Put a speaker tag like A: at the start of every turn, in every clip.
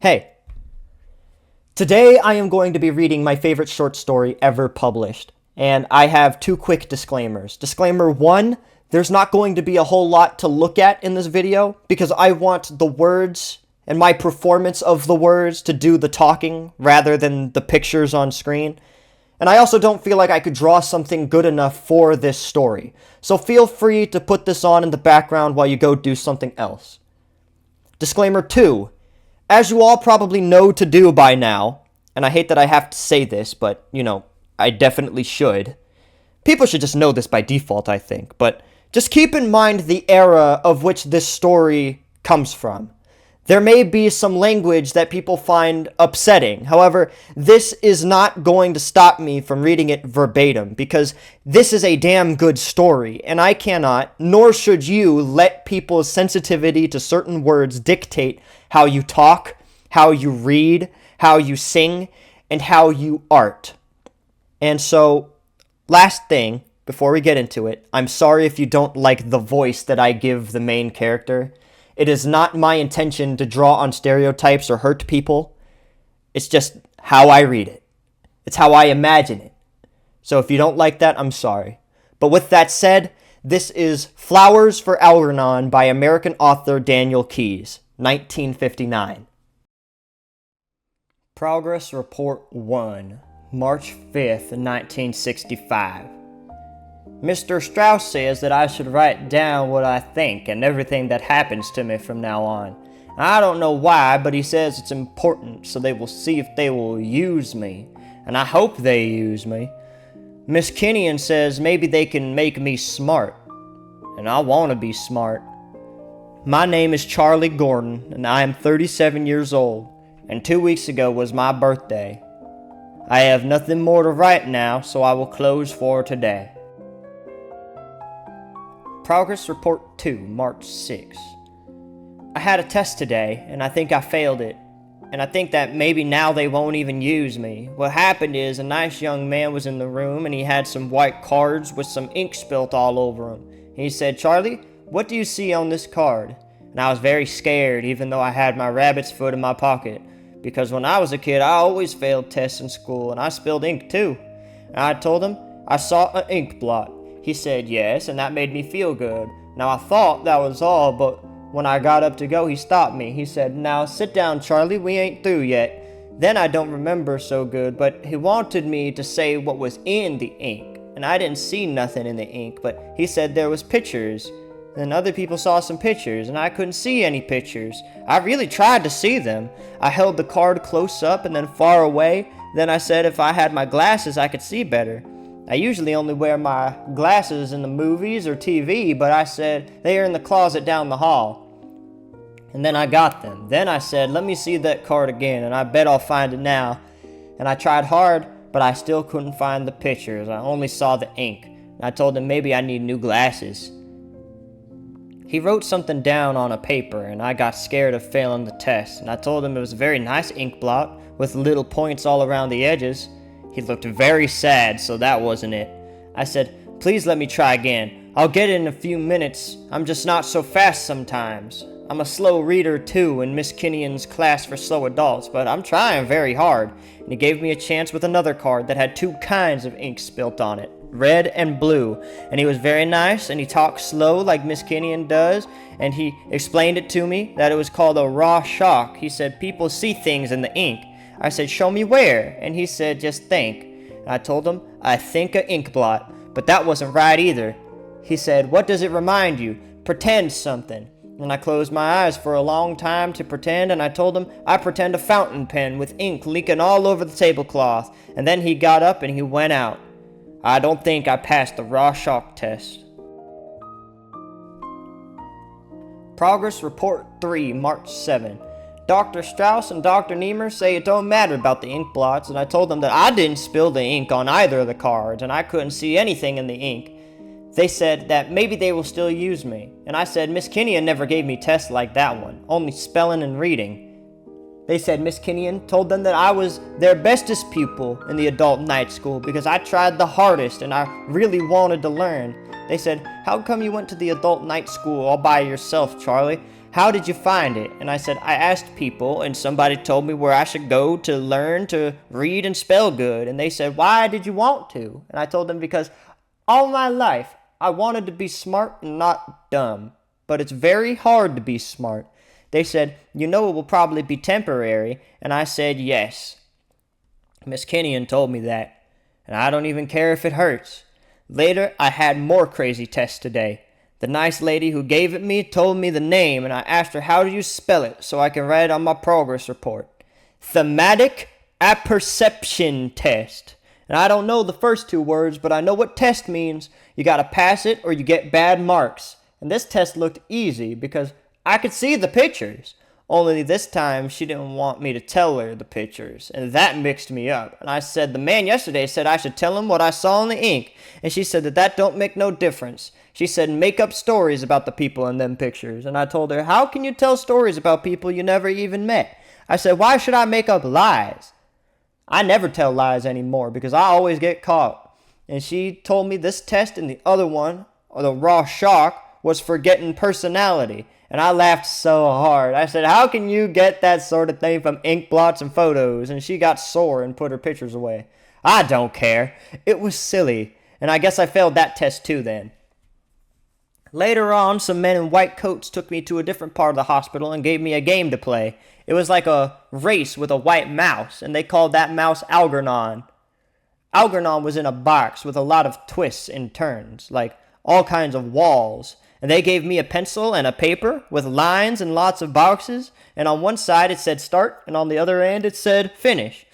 A: Hey, today I am going to be reading my favorite short story ever published, and I have two quick disclaimers. Disclaimer 1, there's not going to be a whole lot to look at in this video because I want the words and my performance of the words to do the talking rather than the pictures on screen. And I also don't feel like I could draw something good enough for this story. So feel free to put this on in the background while you go do something else. Disclaimer 2. As you all probably know to do by now, and I hate that I have to say this, but, I definitely should. People should just know this by default, I think, but just keep in mind the era of which this story comes from. There may be some language that people find upsetting. However, this is not going to stop me from reading it verbatim, because this is a damn good story, and I cannot, nor should you, let people's sensitivity to certain words dictate how you talk, how you read, how you sing, and how you art. And so, last thing, before we get into it, I'm sorry if you don't like the voice that I give the main character. It is not my intention to draw on stereotypes or hurt people. It's just how I read it. It's how I imagine it. So if you don't like that, I'm sorry. But with that said, this is Flowers for Algernon by American author Daniel Keyes, 1959. Progress Report 1, March 5th, 1965. Mr. Strauss says that I should write down what I think and everything that happens to me from now on. I don't know why, but he says it's important, so they will see if they will use me. And I hope they use me. Miss Kenyon says maybe they can make me smart. And I want to be smart. My name is Charlie Gordon, and I am 37 years old. And 2 weeks ago was my birthday. I have nothing more to write now, so I will close for today. Progress Report 2, March 6. I had a test today, and I think I failed it. And I think that maybe now they won't even use me. What happened is a nice young man was in the room, and he had some white cards with some ink spilt all over them. He said, "Charlie, what do you see on this card?" And I was very scared, even though I had my rabbit's foot in my pocket. Because when I was a kid, I always failed tests in school, and I spilled ink too. And I told him I saw an ink blot. He said yes, and that made me feel good. Now I thought that was all, but when I got up to go, he stopped me. He said, "Now sit down, Charlie, we ain't through yet." Then I don't remember so good, but he wanted me to say what was in the ink. And I didn't see nothing in the ink, but he said there was pictures. Then other people saw some pictures, and I couldn't see any pictures. I really tried to see them. I held the card close up and then far away. Then I said if I had my glasses, I could see better. I usually only wear my glasses in the movies or TV, but I said they are in the closet down the hall. And then I got them. Then I said, let me see that card again, and I bet I'll find it now. And I tried hard, but I still couldn't find the pictures. I only saw the ink. And I told him maybe I need new glasses. He wrote something down on a paper, and I got scared of failing the test. And I told him it was a very nice ink blot with little points all around the edges. He looked very sad, so that wasn't it. I said, please let me try again. I'll get it in a few minutes. I'm just not so fast sometimes. I'm a slow reader too in Miss Kenyon's class for slow adults, but I'm trying very hard. And he gave me a chance with another card that had two kinds of ink spilt on it, red and blue. And he was very nice, and he talked slow like Miss Kenyon does, and he explained it to me that it was called a raw shock. He said people see things in the ink. I said, show me where, and he said, just think. And I told him, I think a ink blot, but that wasn't right either. He said, what does it remind you? Pretend something. And I closed my eyes for a long time to pretend, and I told him, I pretend a fountain pen with ink leaking all over the tablecloth. And then he got up and he went out. I don't think I passed the raw shock test. Progress Report 3, March 7. Dr. Strauss and Dr. Niemer say it don't matter about the ink blots, and I told them that I didn't spill the ink on either of the cards, and I couldn't see anything in the ink. They said that maybe they will still use me, and I said Miss Kenyon never gave me tests like that one, only spelling and reading. They said Miss Kenyon told them that I was their bestest pupil in the adult night school because I tried the hardest and I really wanted to learn. They said, how come you went to the adult night school all by yourself, Charlie? how did you find it? And I said, I asked people, and somebody told me where I should go to learn to read and spell good. And they said, why did you want to? And I told them, because all my life, I wanted to be smart and not dumb. But it's very hard to be smart. They said, you know it will probably be temporary. And I said, yes. Miss Kenyon told me that. And I don't even care if it hurts. Later, I had more crazy tests today. The nice lady who gave it me told me the name, and I asked her, how do you spell it so I can write it on my progress report? Thematic apperception test. And I don't know the first two words, but I know what test means. You gotta pass it or you get bad marks. And this test looked easy because I could see the pictures. Only this time she didn't want me to tell her the pictures, and that mixed me up. And I said, the man yesterday said I should tell him what I saw in the ink, and she said that don't make no difference. She said, make up stories about the people in them pictures. And I told her, how can you tell stories about people you never even met? I said, why should I make up lies? I never tell lies anymore because I always get caught. And she told me this test and the other one, or the raw shock, was forgetting personality. And I laughed so hard. I said, how can you get that sort of thing from ink blots and photos? And she got sore and put her pictures away. I don't care. It was silly. And I guess I failed that test too then. Later on, some men in white coats took me to a different part of the hospital and gave me a game to play. It was like a race with a white mouse, and they called that mouse Algernon. Algernon was in a box with a lot of twists and turns, like all kinds of walls. And they gave me a pencil and a paper with lines and lots of boxes, and on one side it said start, and on the other end it said finish.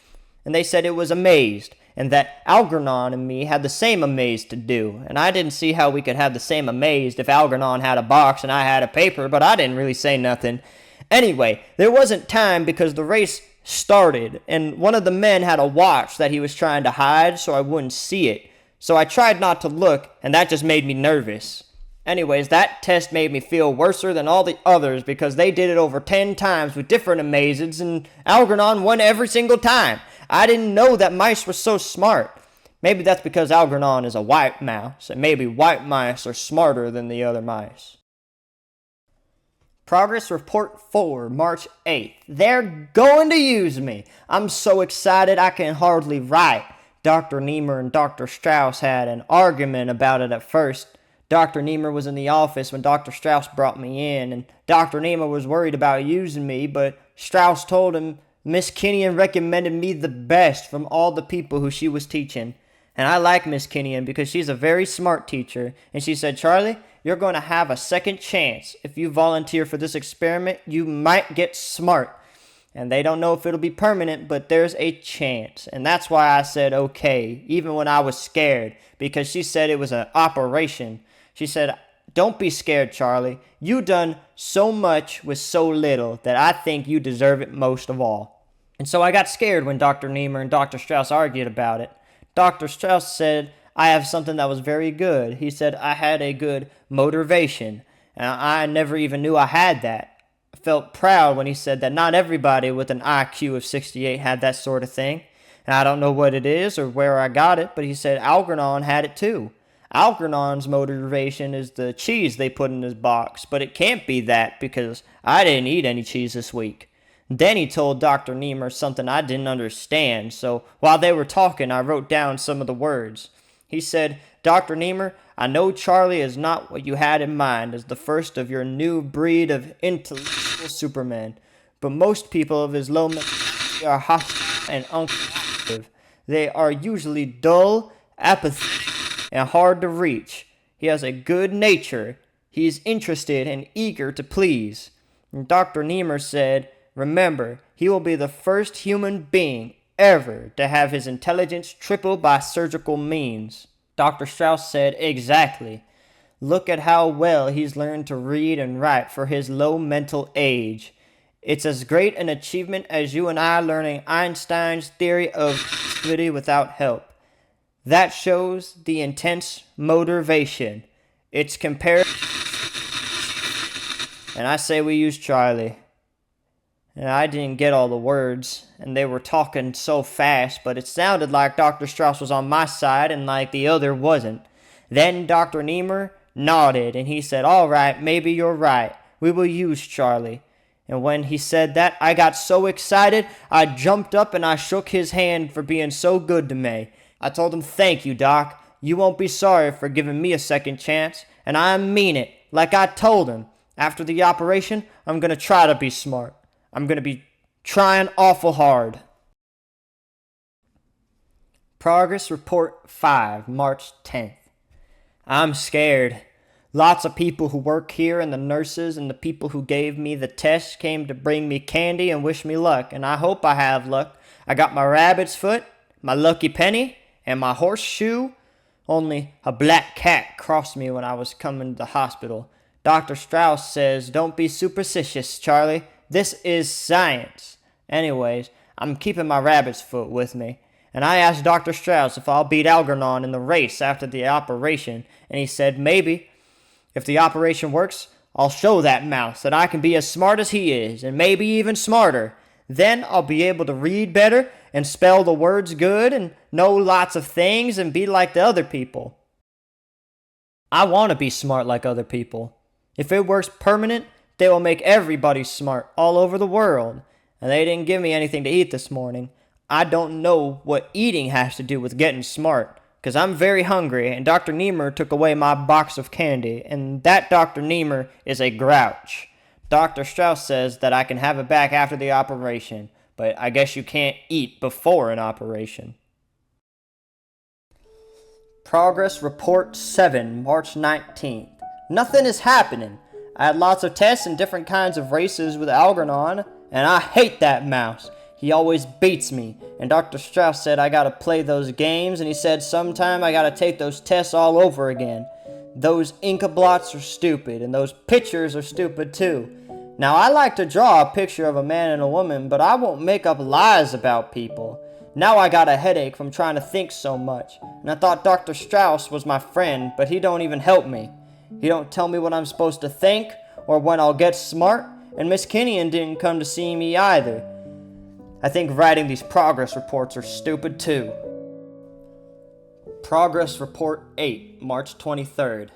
A: And they said it was amazed, and that Algernon and me had the same amazed to do. And I didn't see how we could have the same amazed if Algernon had a box and I had a paper, but I didn't really say nothing. Anyway, there wasn't time because the race started, and one of the men had a watch that he was trying to hide so I wouldn't see it. So I tried not to look, and that just made me nervous. Anyways, that test made me feel worser than all the others because they did it over 10 times with different amazeds, and Algernon won every single time. I didn't know that mice were so smart. Maybe that's because Algernon is a white mouse, and maybe white mice are smarter than the other mice. Progress Report 4, March 8th. They're going to use me. I'm so excited I can hardly write. Dr. Niemer and Dr. Strauss had an argument about it at first. Dr. Niemer was in the office when Dr. Strauss brought me in, and Dr. Niemer was worried about using me, but Strauss told him Miss Kenyon recommended me the best from all the people who she was teaching. And I like Miss Kenyon because she's a very smart teacher, and she said, Charlie, you're going to have a second chance. If you volunteer for this experiment, you might get smart. And they don't know if it'll be permanent, but there's a chance. And that's why I said okay, even when I was scared, because she said it was an operation. She said, don't be scared, Charlie. You done so much with so little that I think you deserve it most of all. And so I got scared when Dr. Niemer and Dr. Strauss argued about it. Dr. Strauss said, I have something that was very good. He said I had a good motivation. And I never even knew I had that. I felt proud when he said that not everybody with an IQ of 68 had that sort of thing. And I don't know what it is or where I got it, but he said Algernon had it too. Algernon's motivation is the cheese they put in his box, but it can't be that because I didn't eat any cheese this week. Then he told Dr. Niemer something I didn't understand, so while they were talking, I wrote down some of the words. He said, Dr. Niemer, I know Charlie is not what you had in mind as the first of your new breed of intellectual supermen, but most people of his low mentality are hostile and uncooperative. They are usually dull, apathetic, and hard to reach. He has a good nature. He is interested and eager to please. And Dr. Niemer said, remember, he will be the first human being ever to have his intelligence tripled by surgical means. Dr. Strauss said, exactly. Look at how well he's learned to read and write for his low mental age. It's as great an achievement as you and I learning Einstein's theory of relativity without help. That shows the intense motivation. It's compared. And I say we use Charlie. And I didn't get all the words, and they were talking so fast, but it sounded like Dr. Strauss was on my side and like the other wasn't. Then Dr. Niemer nodded, and he said, all right, maybe you're right, we will use Charlie." And when he said that, I got so excited, I jumped up and I shook his hand for being so good to me. I told him, "Thank you, Doc. You won't be sorry for giving me a second chance." And I mean it, like I told him. After the operation, I'm going to try to be smart. I'm going to be trying awful hard. Progress Report 5, March 10th. I'm scared. Lots of people who work here and the nurses and the people who gave me the test came to bring me candy and wish me luck, and I hope I have luck. I got my rabbit's foot, my lucky penny, and my horseshoe. Only a black cat crossed me when I was coming to the hospital. Dr. Strauss says, "Don't be superstitious, Charlie. This is science." Anyways, I'm keeping my rabbit's foot with me. And I asked Dr. Strauss if I'll beat Algernon in the race after the operation, and he said maybe. If the operation works, I'll show that mouse that I can be as smart as he is, and maybe even smarter. Then I'll be able to read better and spell the words good and know lots of things and be like the other people. I want to be smart like other people. If it works permanent, they will make everybody smart all over the world. And they didn't give me anything to eat this morning. I don't know what eating has to do with getting smart, because I'm very hungry, and Dr. Niemer took away my box of candy, and that Dr. Niemer is a grouch. Dr. Strauss says that I can have it back after the operation, but I guess you can't eat before an operation. Progress Report 7, March 19th. Nothing is happening. I had lots of tests and different kinds of races with Algernon, and I hate that mouse. He always beats me, and Dr. Strauss said I gotta play those games, and he said sometime I gotta take those tests all over again. Those Inca blots are stupid, and those pictures are stupid too. Now I like to draw a picture of a man and a woman, but I won't make up lies about people. Now I got a headache from trying to think so much, and I thought Dr. Strauss was my friend, but he don't even help me. He don't tell me what I'm supposed to think, or when I'll get smart, and Miss Kenyon didn't come to see me either. I think writing these progress reports are stupid too. Progress Report 8, March 23rd.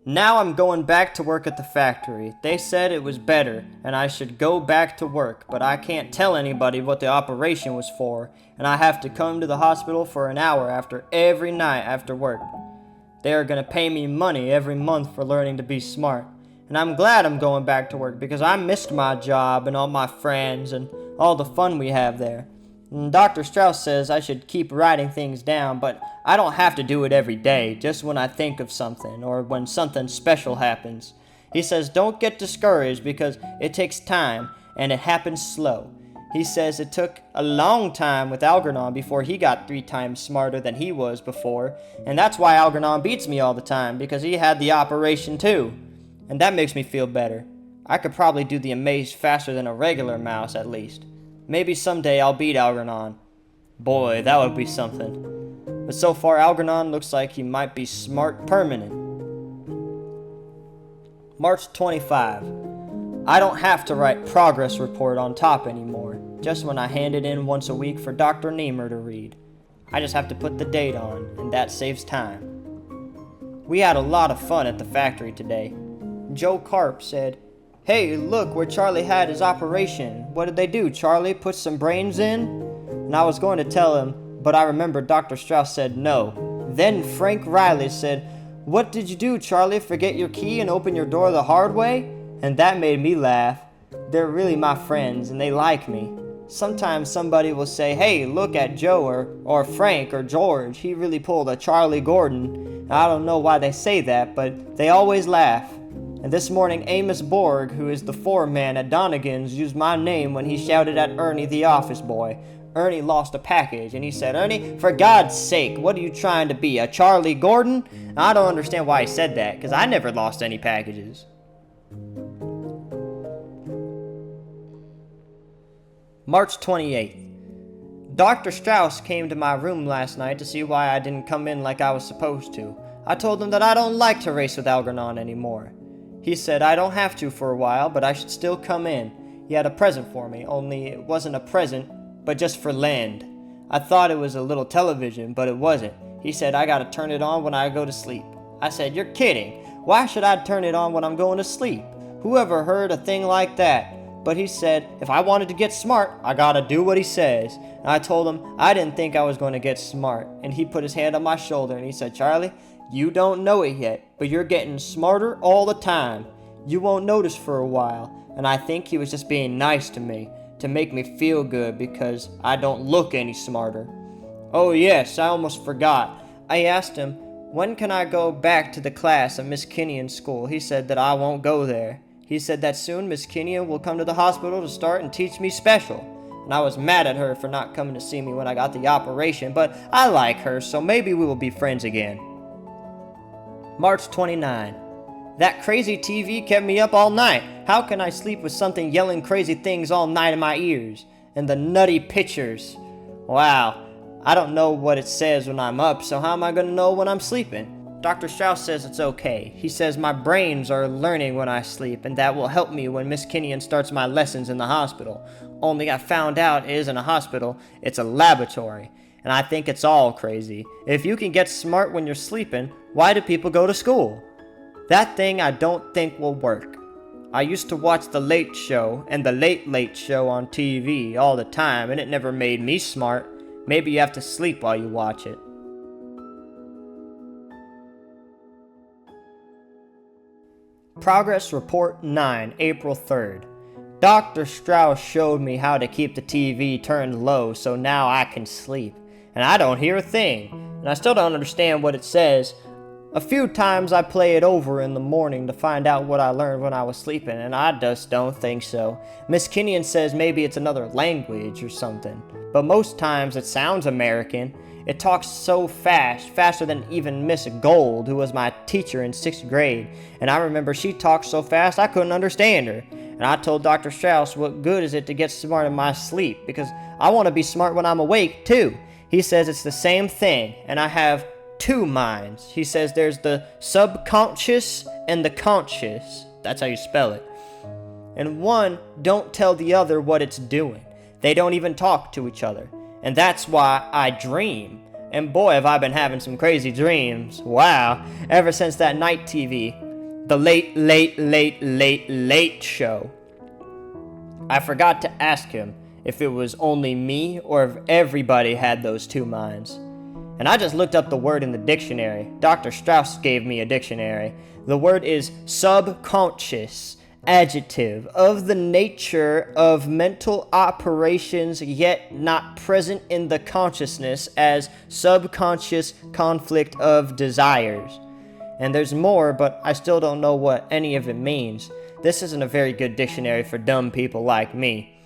A: Now I'm going back to work at the factory. They said it was better, and I should go back to work, but I can't tell anybody what the operation was for, and I have to come to the hospital for an hour after every night after work. They are going to pay me money every month for learning to be smart, and I'm glad I'm going back to work because I missed my job and all my friends and all the fun we have there. And Dr. Strauss says I should keep writing things down, but I don't have to do it every day, just when I think of something or when something special happens. He says don't get discouraged because it takes time and it happens slow. He says it took a long time with Algernon before he got 3 times smarter than he was before, and that's why Algernon beats me all the time, because he had the operation too. And that makes me feel better. I could probably do the amaze faster than a regular mouse at least. Maybe someday I'll beat Algernon. Boy, that would be something. But so far Algernon looks like he might be smart permanent. March 25. I don't have to write progress report on top anymore, just when I hand it in once a week for Dr. Niemer to read. I just have to put the date on, and that saves time. We had a lot of fun at the factory today. Joe Carp said, "Hey, look where Charlie had his operation. What did they do, Charlie? Put some brains in?" And I was going to tell him, but I remembered Dr. Strauss said no. Then Frank Riley said, "What did you do, Charlie? Forget your key and open your door the hard way?" And that made me laugh. They're really my friends, and they like me. Sometimes somebody will say, "Hey, look at Joe or Frank or George. He really pulled a Charlie Gordon." I don't know why they say that, but they always laugh. And this morning, Amos Borg, who is the foreman at Donegan's, used my name when he shouted at Ernie the office boy. Ernie lost a package, and he said, "Ernie, for God's sake, what are you trying to be, a Charlie Gordon?" And I don't understand why he said that, because I never lost any packages. March 28th. Dr. Strauss came to my room last night to see why I didn't come in like I was supposed to. I told him that I don't like to race with Algernon anymore. He said I don't have to for a while, but I should still come in. He had a present for me, only it wasn't a present, but just for land. I thought it was a little television, but it wasn't. He said I gotta turn it on when I go to sleep. I said, "You're kidding. Why should I turn it on when I'm going to sleep?" Who ever heard a thing like that? But he said, if I wanted to get smart, I gotta do what he says. And I told him I didn't think I was going to get smart. And he put his hand on my shoulder and he said, Charlie, you don't know it yet, but you're getting smarter all the time. You won't notice for a while. And I think he was just being nice to me, to make me feel good because I don't look any smarter. Oh yes, I almost forgot. I asked him, when can I go back to the class at Miss Kenion's school? He said that I won't go there. He said that soon Miss Kenyon will come to the hospital to start and teach me special. And I was mad at her for not coming to see me when I got the operation, but I like her, so maybe we will be friends again. March 29. That crazy TV kept me up all night. How can I sleep with something yelling crazy things all night in my ears? And the nutty pictures. Wow, I don't know what it says when I'm up, so how am I going to know when I'm sleeping? Dr. Strauss says it's okay. He says my brains are learning when I sleep, and that will help me when Miss Kenyon starts my lessons in the hospital. Only I found out it isn't a hospital, it's a laboratory. And I think it's all crazy. If you can get smart when you're sleeping, why do people go to school? That thing I don't think will work. I used to watch The Late Show and The Late Late Show on TV all the time, and it never made me smart. Maybe you have to sleep while you watch it. Progress Report 9, April 3rd. Dr. Strauss showed me how to keep the TV turned low so now I can sleep. And I don't hear a thing. And I still don't understand what it says. A few times I play it over in the morning to find out what I learned when I was sleeping, and I just don't think so. Miss Kenyon says maybe it's another language or something. But most times it sounds American. It talks so fast, faster than even Miss Gold, who was my teacher in 6th grade. And I remember she talked so fast I couldn't understand her. And I told Dr. Strauss what good is it to get smart in my sleep, because I want to be smart when I'm awake too. He says it's the same thing, and I have two minds. He says there's the subconscious and the conscious. That's how you spell it. And one don't tell the other what it's doing. They don't even talk to each other. And that's why I dream. And boy, have I been having some crazy dreams. Wow. Ever since that night TV. The late, late, late, late, late show. I forgot to ask him if it was only me or if everybody had those two minds. And I just looked up the word in the dictionary. Dr. Strauss gave me a dictionary. The word is subconscious. Adjective, of the nature of mental operations yet not present in the consciousness as subconscious conflict of desires. And there's more, but I still don't know what any of it means. This isn't a very good dictionary for dumb people like me.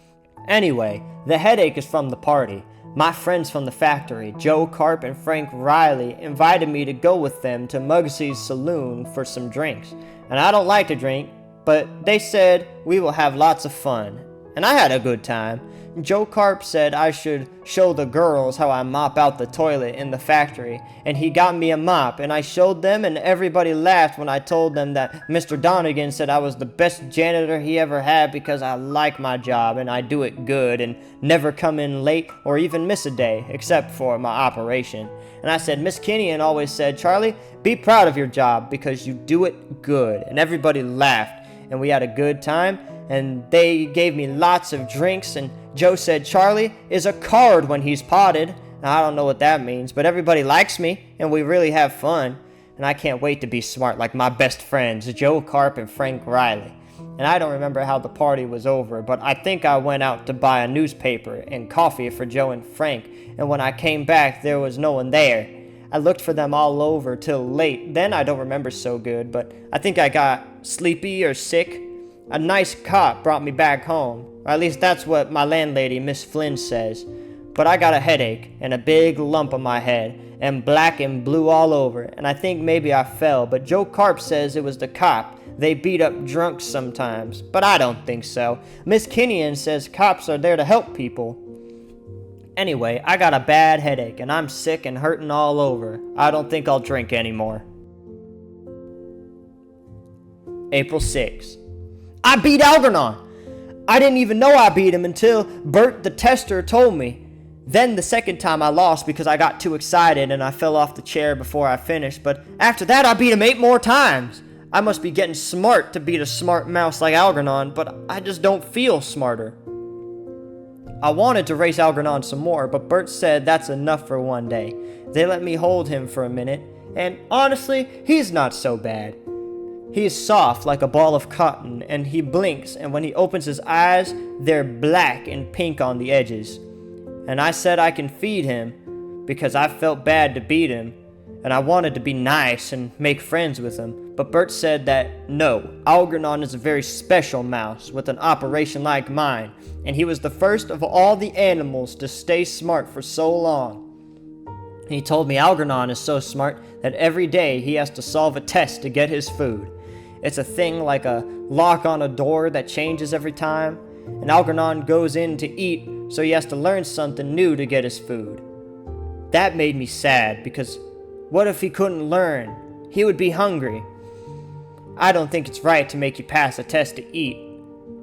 A: Anyway, the headache is from the party. My friends from the factory, Joe Carp and Frank Riley, invited me to go with them to Muggsy's saloon for some drinks. And I don't like to drink, but they said we will have lots of fun, and I had a good time. Joe Carp said I should show the girls how I mop out the toilet in the factory, and he got me a mop, and I showed them, and everybody laughed when I told them that Mr. Donegan said I was the best janitor he ever had because I like my job, and I do it good, and never come in late or even miss a day, except for my operation. And I said, Miss Kenyon always said, Charlie, be proud of your job because you do it good, and everybody laughed. And we had a good time, and they gave me lots of drinks, and Joe said Charlie is a card when he's potted. Now, I don't know what that means, but everybody likes me, and we really have fun, and I can't wait to be smart like my best friends, Joe Carp and Frank Riley. And I don't remember how the party was over, but I think I went out to buy a newspaper and coffee for Joe and Frank, and when I came back, there was no one there. I looked for them all over till late. Then I don't remember so good, but I think I got sleepy or sick. A nice cop brought me back home, or at least that's what my landlady, Miss Flynn, says. But I got a headache and a big lump on my head, and black and blue all over, and I think maybe I fell, but Joe Carp says it was the cop. They beat up drunks sometimes, but I don't think so. Miss Kenyon says cops are there to help people. Anyway, I got a bad headache, and I'm sick and hurting all over. I don't think I'll drink anymore. April 6th. I beat Algernon! I didn't even know I beat him until Bert the tester told me. Then the second time I lost because I got too excited and I fell off the chair before I finished, but after that I beat him 8 more times. I must be getting smart to beat a smart mouse like Algernon, but I just don't feel smarter. I wanted to race Algernon some more, but Bert said that's enough for one day. They let me hold him for a minute, and honestly, he's not so bad. He is soft like a ball of cotton, and he blinks, and when he opens his eyes, they're black and pink on the edges. And I said I can feed him, because I felt bad to beat him, and I wanted to be nice and make friends with him. But Bert said that, no, Algernon is a very special mouse with an operation like mine, and he was the first of all the animals to stay smart for so long. He told me Algernon is so smart that every day he has to solve a test to get his food. It's a thing like a lock on a door that changes every time, and Algernon goes in to eat, so he has to learn something new to get his food. That made me sad, because what if he couldn't learn? He would be hungry. I don't think it's right to make you pass a test to eat.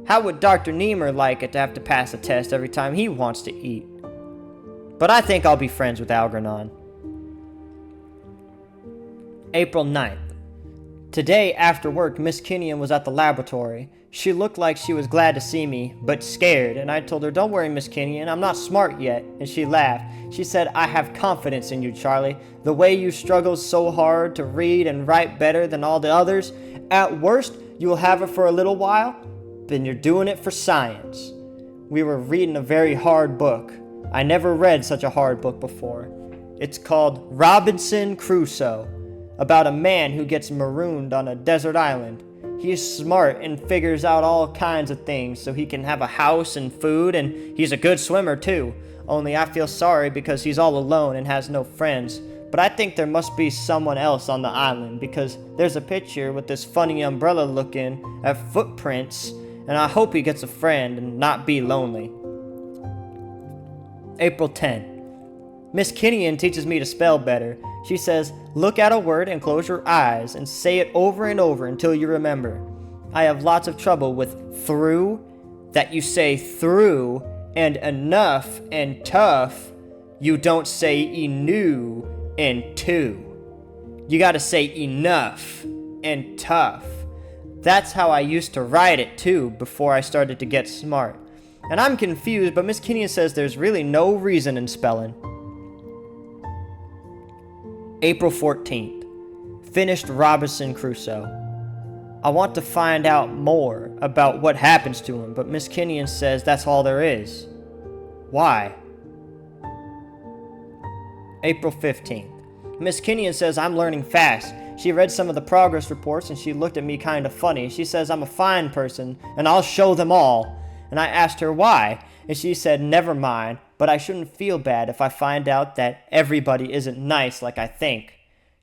A: How would Dr. Niemer like it to have to pass a test every time he wants to eat? But I think I'll be friends with Algernon. April 9th. Today, after work, Miss Kinnian was at the laboratory. She looked like she was glad to see me, but scared, and I told her, "Don't worry, Miss Kinnian, I'm not smart yet," and she laughed. She said, "I have confidence in you, Charlie. The way you struggle so hard to read and write better than all the others, at worst, you will have it for a little while, then you're doing it for science." We were reading a very hard book. I never read such a hard book before. It's called Robinson Crusoe, about a man who gets marooned on a desert island. He is smart and figures out all kinds of things so he can have a house and food, and he's a good swimmer too. Only I feel sorry because he's all alone and has no friends. But I think there must be someone else on the island, because there's a picture with this funny umbrella looking at footprints, and I hope he gets a friend and not be lonely. April 10th. Miss Kinnian teaches me to spell better. She says, look at a word and close your eyes and say it over and over until you remember. I have lots of trouble with through, that you say through, and enough and tough. You don't say enu and two. You gotta say enough and tough. That's how I used to write it too before I started to get smart. And I'm confused, but Miss Kinnian says there's really no reason in spelling. April 14th. Finished Robinson Crusoe. I want to find out more about what happens to him, but Miss Kinnian says that's all there is. Why? April 15th. Miss Kinnian says I'm learning fast. She read some of the progress reports and she looked at me kind of funny. She says I'm a fine person and I'll show them all. And I asked her why, and she said never mind, but I shouldn't feel bad if I find out that everybody isn't nice like I think.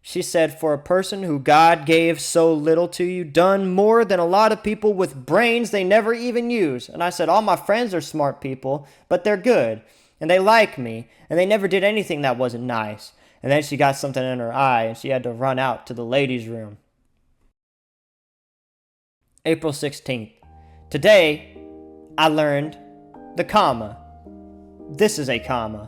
A: She said for a person who God gave so little to you, done more than a lot of people with brains they never even use. And I said all my friends are smart people, but they're good, and they like me, and they never did anything that wasn't nice. And then she got something in her eye, and she had to run out to the ladies' room. April 16th. Today, I learned the comma. This is a comma.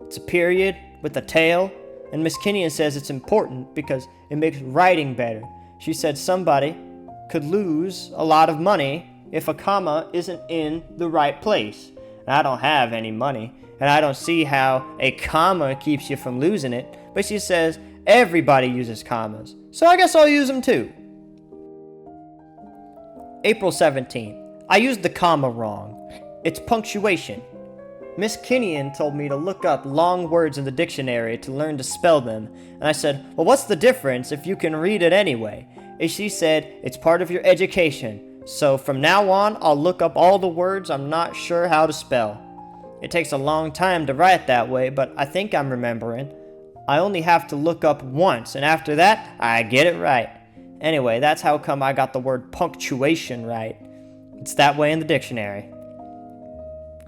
A: It's a period with a tail, and Miss Kinnian says it's important because it makes writing better. She said somebody could lose a lot of money if a comma isn't in the right place. And I don't have any money, and I don't see how a comma keeps you from losing it, but she says everybody uses commas, so I guess I'll use them too. April 17th. I used the comma wrong. It's punctuation. Miss Kinnian told me to look up long words in the dictionary to learn to spell them, and I said, well, what's the difference if you can read it anyway? And she said, it's part of your education, so from now on, I'll look up all the words I'm not sure how to spell. It takes a long time to write that way, but I think I'm remembering. I only have to look up once, and after that, I get it right. Anyway, that's how come I got the word punctuation right. It's that way in the dictionary.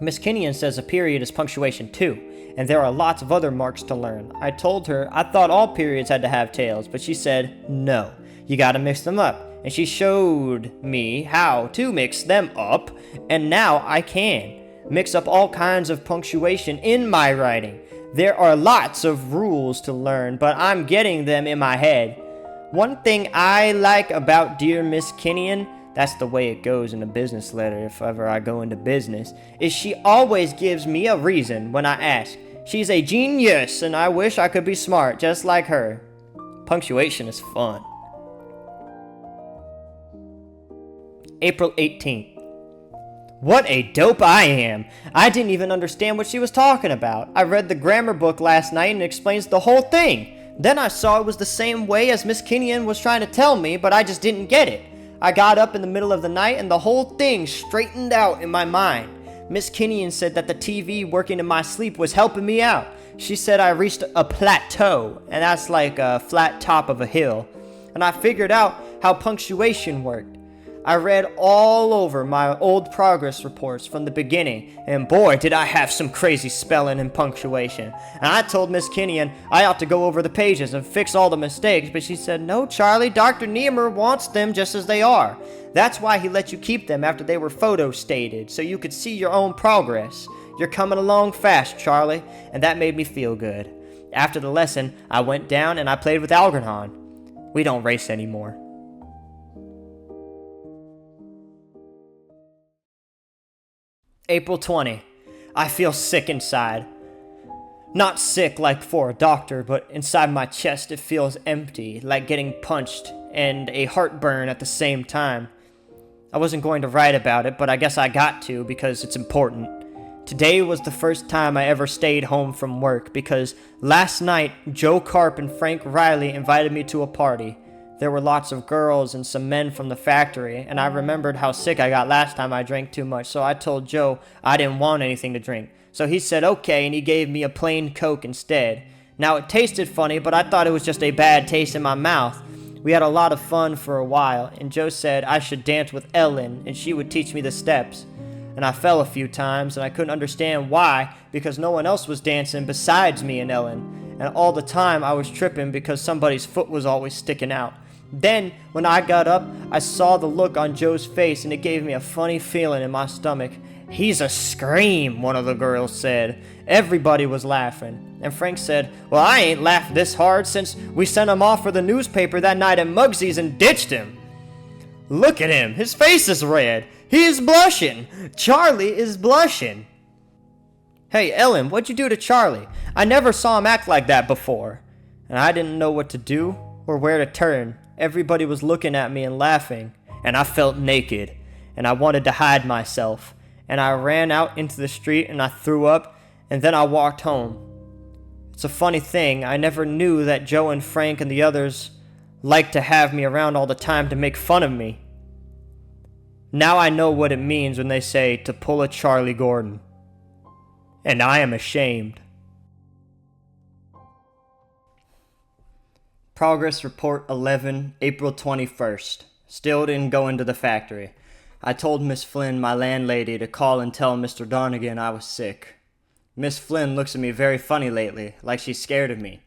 A: Miss Kinnian says a period is punctuation too, and there are lots of other marks to learn. I told her I thought all periods had to have tails, but she said, no, you gotta mix them up. And she showed me how to mix them up, and now I can mix up all kinds of punctuation in my writing. There are lots of rules to learn, but I'm getting them in my head. One thing I like about dear Miss Kinnian, that's the way it goes in a business letter if ever I go into business, is she always gives me a reason when I ask. She's a genius, and I wish I could be smart just like her. Punctuation is fun. April 18th. What a dope I am! I didn't even understand what she was talking about. I read the grammar book last night and it explains the whole thing. Then I saw it was the same way as Miss Kinnian was trying to tell me, but I just didn't get it. I got up in the middle of the night and the whole thing straightened out in my mind. Miss Kinnian said that the TV working in my sleep was helping me out. She said I reached a plateau, and that's like a flat top of a hill. And I figured out how punctuation worked. I read all over my old progress reports from the beginning, and boy did I have some crazy spelling and punctuation. And I told Miss Kinnian I ought to go over the pages and fix all the mistakes, but she said, "No, Charlie, Dr. Niemer wants them just as they are. That's why he let you keep them after they were photo-stated, so you could see your own progress. You're coming along fast, Charlie," and that made me feel good. After the lesson, I went down and I played with Algernon. We don't race anymore. April 20. I feel sick inside. Not sick like for a doctor, but inside my chest it feels empty, like getting punched, and a heartburn at the same time. I wasn't going to write about it, but I guess I got to because it's important. Today was the first time I ever stayed home from work because last night Joe Carp and Frank Riley invited me to a party. There were lots of girls and some men from the factory, and I remembered how sick I got last time I drank too much, so I told Joe I didn't want anything to drink. So he said okay, and he gave me a plain Coke instead. Now it tasted funny, but I thought it was just a bad taste in my mouth. We had a lot of fun for a while, and Joe said I should dance with Ellen, and she would teach me the steps. And I fell a few times, and I couldn't understand why, because no one else was dancing besides me and Ellen. And all the time I was tripping because somebody's foot was always sticking out. Then, when I got up, I saw the look on Joe's face, and it gave me a funny feeling in my stomach. "He's a scream," one of the girls said. Everybody was laughing. And Frank said, "Well, I ain't laughed this hard since we sent him off for the newspaper that night at Muggsy's and ditched him." Look at him. His face is red. He is blushing. Charlie is blushing. "Hey, Ellen, what'd you do to Charlie? I never saw him act like that before." And I didn't know what to do or where to turn. Everybody was looking at me and laughing, and I felt naked, and I wanted to hide myself, and I ran out into the street and I threw up, and then I walked home. It's a funny thing, I never knew that Joe and Frank and the others liked to have me around all the time to make fun of me. Now I know what it means when they say to pull a Charlie Gordon, and I am ashamed. Progress Report 11, April 21st. Still didn't go into the factory. I told Miss Flynn, my landlady, to call and tell Mr. Donegan I was sick. Miss Flynn looks at me very funny lately, like she's scared of me.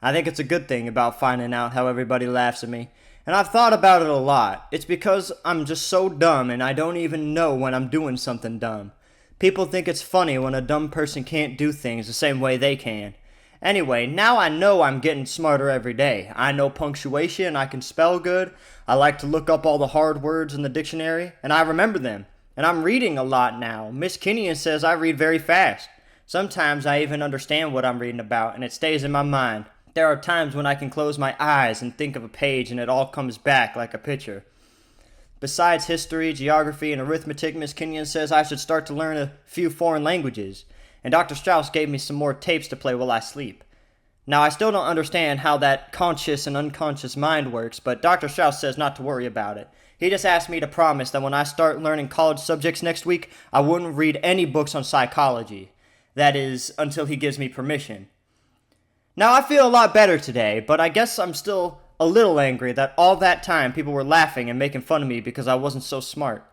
A: I think it's a good thing about finding out how everybody laughs at me, and I've thought about it a lot. It's because I'm just so dumb and I don't even know when I'm doing something dumb. People think it's funny when a dumb person can't do things the same way they can. Anyway, now I know I'm getting smarter every day. I know punctuation, I can spell good, I like to look up all the hard words in the dictionary, and I remember them. And I'm reading a lot now. Miss Kinnian says I read very fast. Sometimes I even understand what I'm reading about, and it stays in my mind. There are times when I can close my eyes and think of a page, and it all comes back like a picture. Besides history, geography, and arithmetic, Miss Kinnian says I should start to learn a few foreign languages. And Dr. Strauss gave me some more tapes to play while I sleep. Now, I still don't understand how that conscious and unconscious mind works, but Dr. Strauss says not to worry about it. He just asked me to promise that when I start learning college subjects next week, I wouldn't read any books on psychology. That is, until he gives me permission. Now, I feel a lot better today, but I guess I'm still a little angry that all that time people were laughing and making fun of me because I wasn't so smart.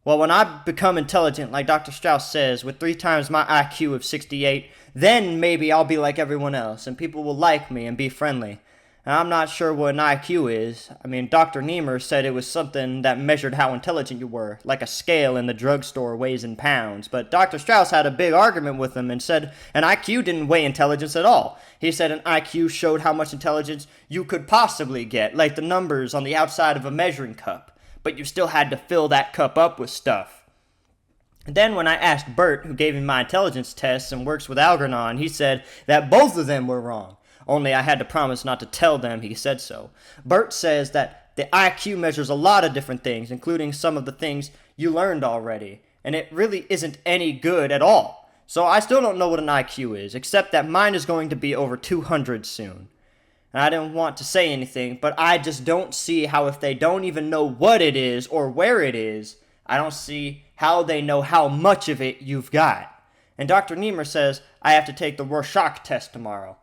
A: Well, when I become intelligent, like Dr. Strauss says, with 3 times my IQ of 68, then maybe I'll be like everyone else, and people will like me and be friendly. And I'm not sure what an IQ is. I mean, Dr. Niemer said it was something that measured how intelligent you were, like a scale in the drugstore weighs in pounds. But Dr. Strauss had a big argument with him and said an IQ didn't weigh intelligence at all. He said an IQ showed how much intelligence you could possibly get, like the numbers on the outside of a measuring cup. But you still had to fill that cup up with stuff. And then when I asked Bert, who gave me my intelligence tests and works with Algernon, he said that both of them were wrong. Only I had to promise not to tell them he said so. Bert says that the IQ measures a lot of different things, including some of the things you learned already, and it really isn't any good at all. So I still don't know what an IQ is, except that mine is going to be over 200 soon. And I didn't want to say anything, but I just don't see how if they don't even know what it is or where it is, I don't see how they know how much of it you've got. And Dr. Niemer says I have to take the Rorschach test tomorrow.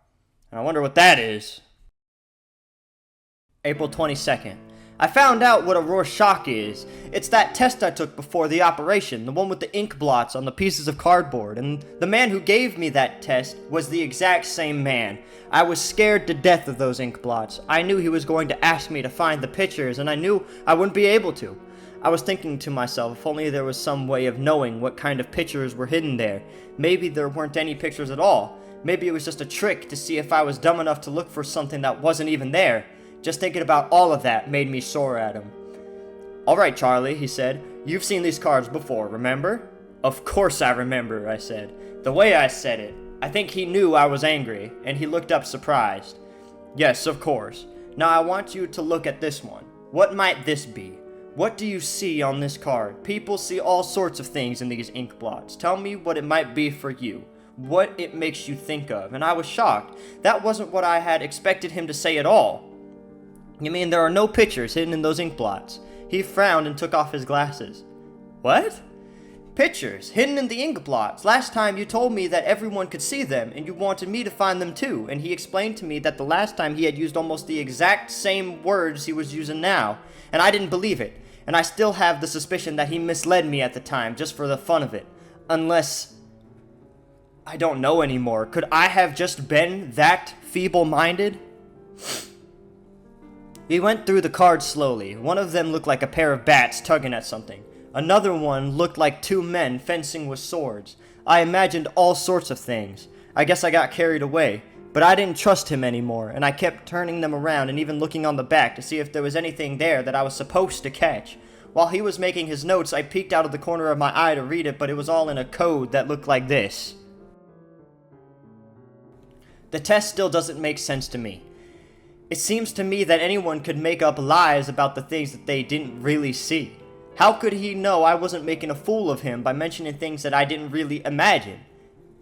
A: And I wonder what that is. April 22nd. I found out what a Rorschach is. It's that test I took before the operation, the one with the ink blots on the pieces of cardboard. And the man who gave me that test was the exact same man. I was scared to death of those ink blots. I knew he was going to ask me to find the pictures, and I knew I wouldn't be able to. I was thinking to myself, if only there was some way of knowing what kind of pictures were hidden there. Maybe there weren't any pictures at all. Maybe it was just a trick to see if I was dumb enough to look for something that wasn't even there. Just thinking about all of that made me sore at him. "All right, Charlie," he said. "You've seen these cards before, remember?" "Of course I remember," I said. The way I said it, I think he knew I was angry, and he looked up surprised. "Yes, of course. Now I want you to look at this one. What might this be? What do you see on this card? People see all sorts of things in these ink blots. Tell me what it might be for you. What it makes you think of." And I was shocked. That wasn't what I had expected him to say at all. "You mean there are no pictures hidden in those ink blots?" He frowned and took off his glasses. "What?" "Pictures, hidden in the ink blots. Last time you told me that everyone could see them, and you wanted me to find them too." And he explained to me that the last time he had used almost the exact same words he was using now. And I didn't believe it. And I still have the suspicion that he misled me at the time, just for the fun of it. Unless... I don't know anymore. Could I have just been that feeble-minded? We went through the cards slowly. One of them looked like a pair of bats tugging at something. Another one looked like two men fencing with swords. I imagined all sorts of things. I guess I got carried away. But I didn't trust him anymore, and I kept turning them around and even looking on the back to see if there was anything there that I was supposed to catch. While he was making his notes, I peeked out of the corner of my eye to read it, but it was all in a code that looked like this. The test still doesn't make sense to me. It seems to me that anyone could make up lies about the things that they didn't really see. How could he know I wasn't making a fool of him by mentioning things that I didn't really imagine?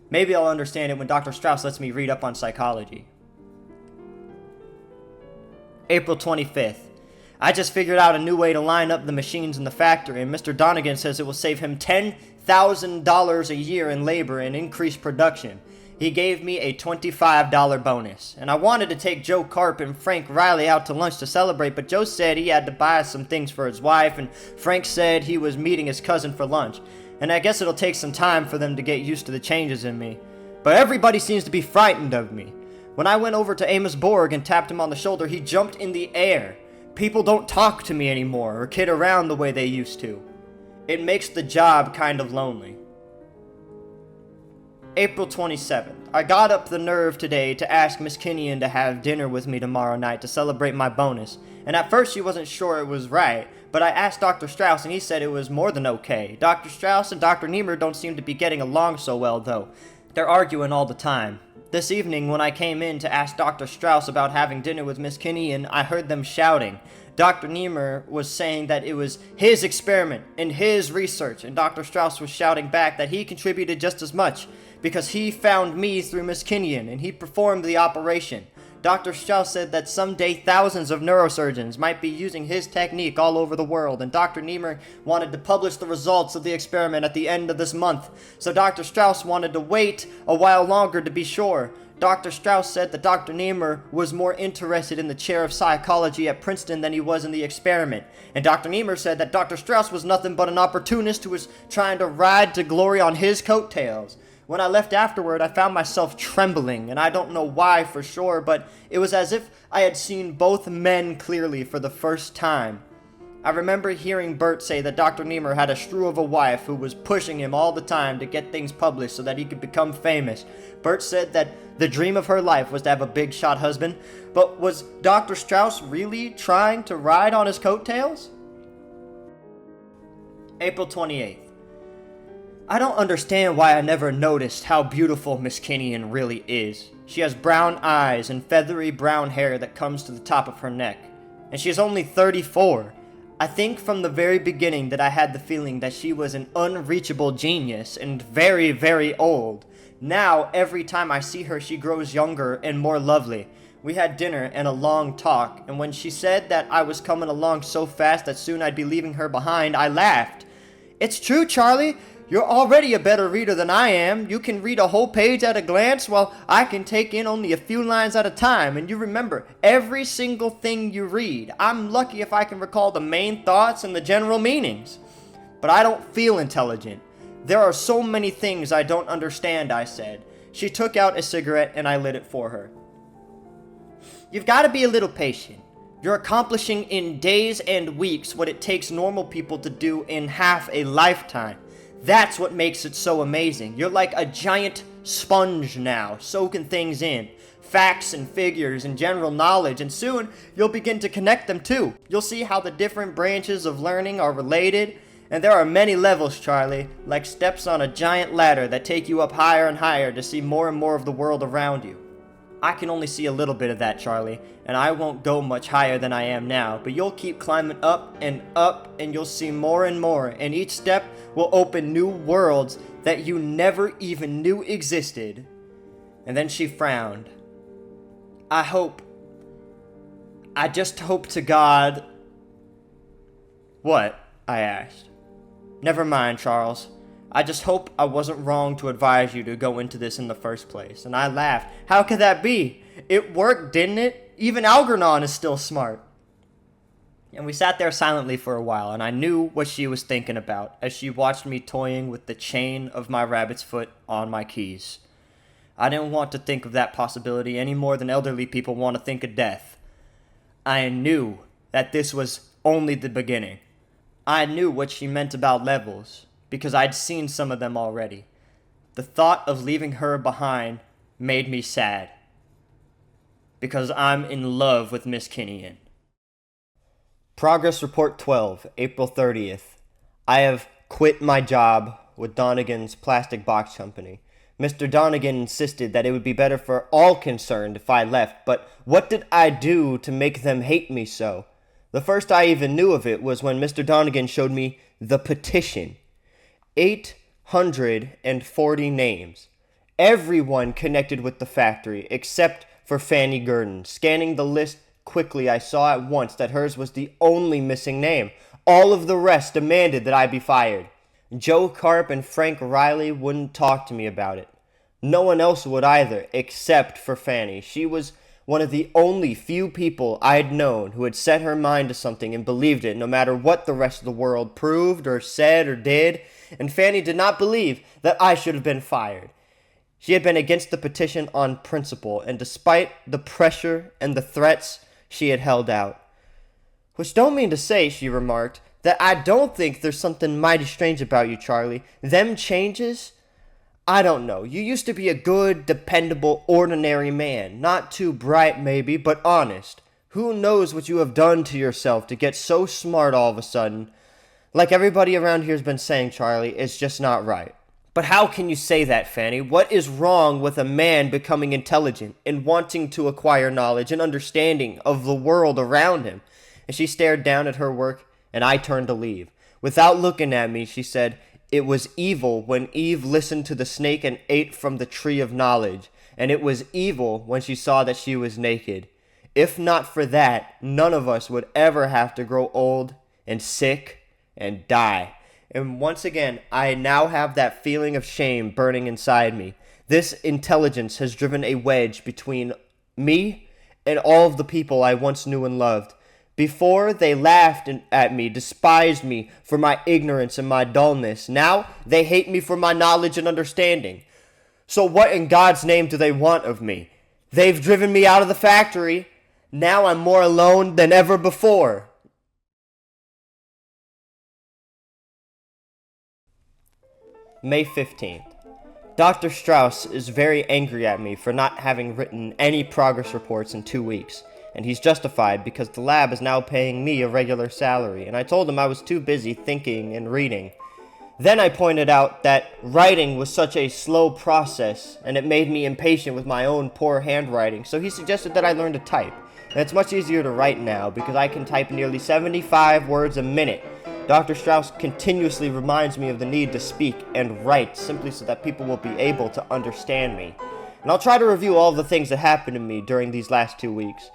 A: Maybe I'll understand it when Dr. Strauss lets me read up on psychology. April 25th. I just figured out a new way to line up the machines in the factory, and Mr. Donegan says it will save him $10,000 a year in labor and increase production. He gave me a $25 bonus, and I wanted to take Joe Karp and Frank Riley out to lunch to celebrate, but Joe said he had to buy some things for his wife, and Frank said he was meeting his cousin for lunch, and I guess it'll take some time for them to get used to the changes in me. But everybody seems to be frightened of me. When I went over to Amos Borg and tapped him on the shoulder, he jumped in the air. People don't talk to me anymore or kid around the way they used to. It makes the job kind of lonely. April 27th. I got up the nerve today to ask Miss Kinnian to have dinner with me tomorrow night to celebrate my bonus. And at first she wasn't sure it was right, but I asked Dr. Strauss and he said it was more than okay. Dr. Strauss and Dr. Niemer don't seem to be getting along so well though. They're arguing all the time. This evening when I came in to ask Dr. Strauss about having dinner with Miss Kinnian, I heard them shouting. Dr. Niemer was saying that it was his experiment and his research, and Dr. Strauss was shouting back that he contributed just as much, because he found me through Miss Kinnian, and he performed the operation. Dr. Strauss said that someday thousands of neurosurgeons might be using his technique all over the world, and Dr. Niemer wanted to publish the results of the experiment at the end of this month, so Dr. Strauss wanted to wait a while longer to be sure. Dr. Strauss said that Dr. Niemer was more interested in the chair of psychology at Princeton than he was in the experiment. And Dr. Niemer said that Dr. Strauss was nothing but an opportunist who was trying to ride to glory on his coattails. When I left afterward, I found myself trembling, and I don't know why for sure, but it was as if I had seen both men clearly for the first time. I remember hearing Bert say that Dr. Niemer had a shrew of a wife who was pushing him all the time to get things published so that he could become famous. Bert said that the dream of her life was to have a big shot husband, but was Dr. Strauss really trying to ride on his coattails? April 28th. I don't understand why I never noticed how beautiful Miss Kinnian really is. She has brown eyes and feathery brown hair that comes to the top of her neck. And she is only 34. I think from the very beginning that I had the feeling that she was an unreachable genius and very, very old. Now, every time I see her, she grows younger and more lovely. We had dinner and a long talk, and when she said that I was coming along so fast that soon I'd be leaving her behind, I laughed. It's true, Charlie. You're already a better reader than I am. You can read a whole page at a glance, while I can take in only a few lines at a time, and you remember every single thing you read. I'm lucky if I can recall the main thoughts and the general meanings. But I don't feel intelligent. There are so many things I don't understand, I said. She took out a cigarette and I lit it for her. You've got to be a little patient. You're accomplishing in days and weeks what it takes normal people to do in half a lifetime. That's what makes it so amazing. You're like a giant sponge now, soaking things in. Facts and figures and general knowledge, and soon you'll begin to connect them too. You'll see how the different branches of learning are related, and there are many levels, Charlie, like steps on a giant ladder that take you up higher and higher to see more and more of the world around you. I can only see a little bit of that, Charlie, and I won't go much higher than I am now, but you'll keep climbing up, and you'll see more and more, and each step will open new worlds that you never even knew existed. And then she frowned. I just hope to God... What? I asked. Never mind, Charles. I just hope I wasn't wrong to advise you to go into this in the first place. And I laughed. How could that be? It worked, didn't it? Even Algernon is still smart. And we sat there silently for a while, and I knew what she was thinking about as she watched me toying with the chain of my rabbit's foot on my keys. I didn't want to think of that possibility any more than elderly people want to think of death. I knew that this was only the beginning. I knew what she meant about levels, because I'd seen some of them already. The thought of leaving her behind made me sad, because I'm in love with Miss Kinnian. Progress Report 12, April 30th. I have quit my job with Donegan's Plastic Box Company. Mr. Donegan insisted that it would be better for all concerned if I left, but what did I do to make them hate me so? The first I even knew of it was when Mr. Donegan showed me the petition. 840 names. Everyone connected with the factory, except for Fanny Gurdon. Scanning the list quickly, I saw at once that hers was the only missing name. All of the rest demanded that I be fired. Joe Carp and Frank Riley wouldn't talk to me about it. No one else would either, except for Fanny. She was one of the only few people I'd known who had set her mind to something and believed it, no matter what the rest of the world proved or said or did. And Fanny did not believe that I should have been fired. She had been against the petition on principle, and despite the pressure and the threats, she had held out. Which don't mean to say, she remarked, that I don't think there's something mighty strange about you, Charlie. Them changes? I don't know. You used to be a good, dependable, ordinary man. Not too bright, maybe, but honest. Who knows what you have done to yourself to get so smart all of a sudden? Like everybody around here has been saying, Charlie, it's just not right. But how can you say that, Fanny? What is wrong with a man becoming intelligent and wanting to acquire knowledge and understanding of the world around him? And she stared down at her work, and I turned to leave. Without looking at me, she said, it was evil when Eve listened to the snake and ate from the tree of knowledge, and it was evil when she saw that she was naked. If not for that, none of us would ever have to grow old and sick and die. And once again, I now have that feeling of shame burning inside me. This intelligence has driven a wedge between me and all of the people I once knew and loved. Before, they laughed at me, despised me for my ignorance and my dullness. Now, they hate me for my knowledge and understanding. So what in God's name do they want of me? They've driven me out of the factory. Now I'm more alone than ever before. May 15th. Dr. Strauss is very angry at me for not having written any progress reports in 2 weeks, and he's justified because the lab is now paying me a regular salary, and I told him I was too busy thinking and reading. Then I pointed out that writing was such a slow process, and it made me impatient with my own poor handwriting, so he suggested that I learn to type. And it's much easier to write now because I can type nearly 75 words a minute. Dr. Strauss continuously reminds me of the need to speak and write simply so that people will be able to understand me. And I'll try to review all the things that happened to me during these last 2 weeks.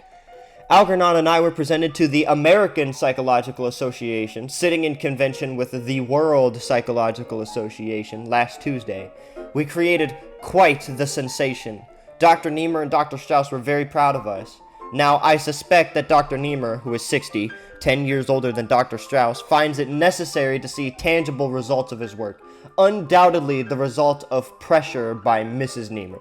A: Algernon and I were presented to the American Psychological Association, sitting in convention with the World Psychological Association last Tuesday. We created quite the sensation. Dr. Niemer and Dr. Strauss were very proud of us. Now, I suspect that Dr. Niemer, who is 60, 10 years older than Dr. Strauss, finds it necessary to see tangible results of his work. Undoubtedly the result of pressure by Mrs. Niemer.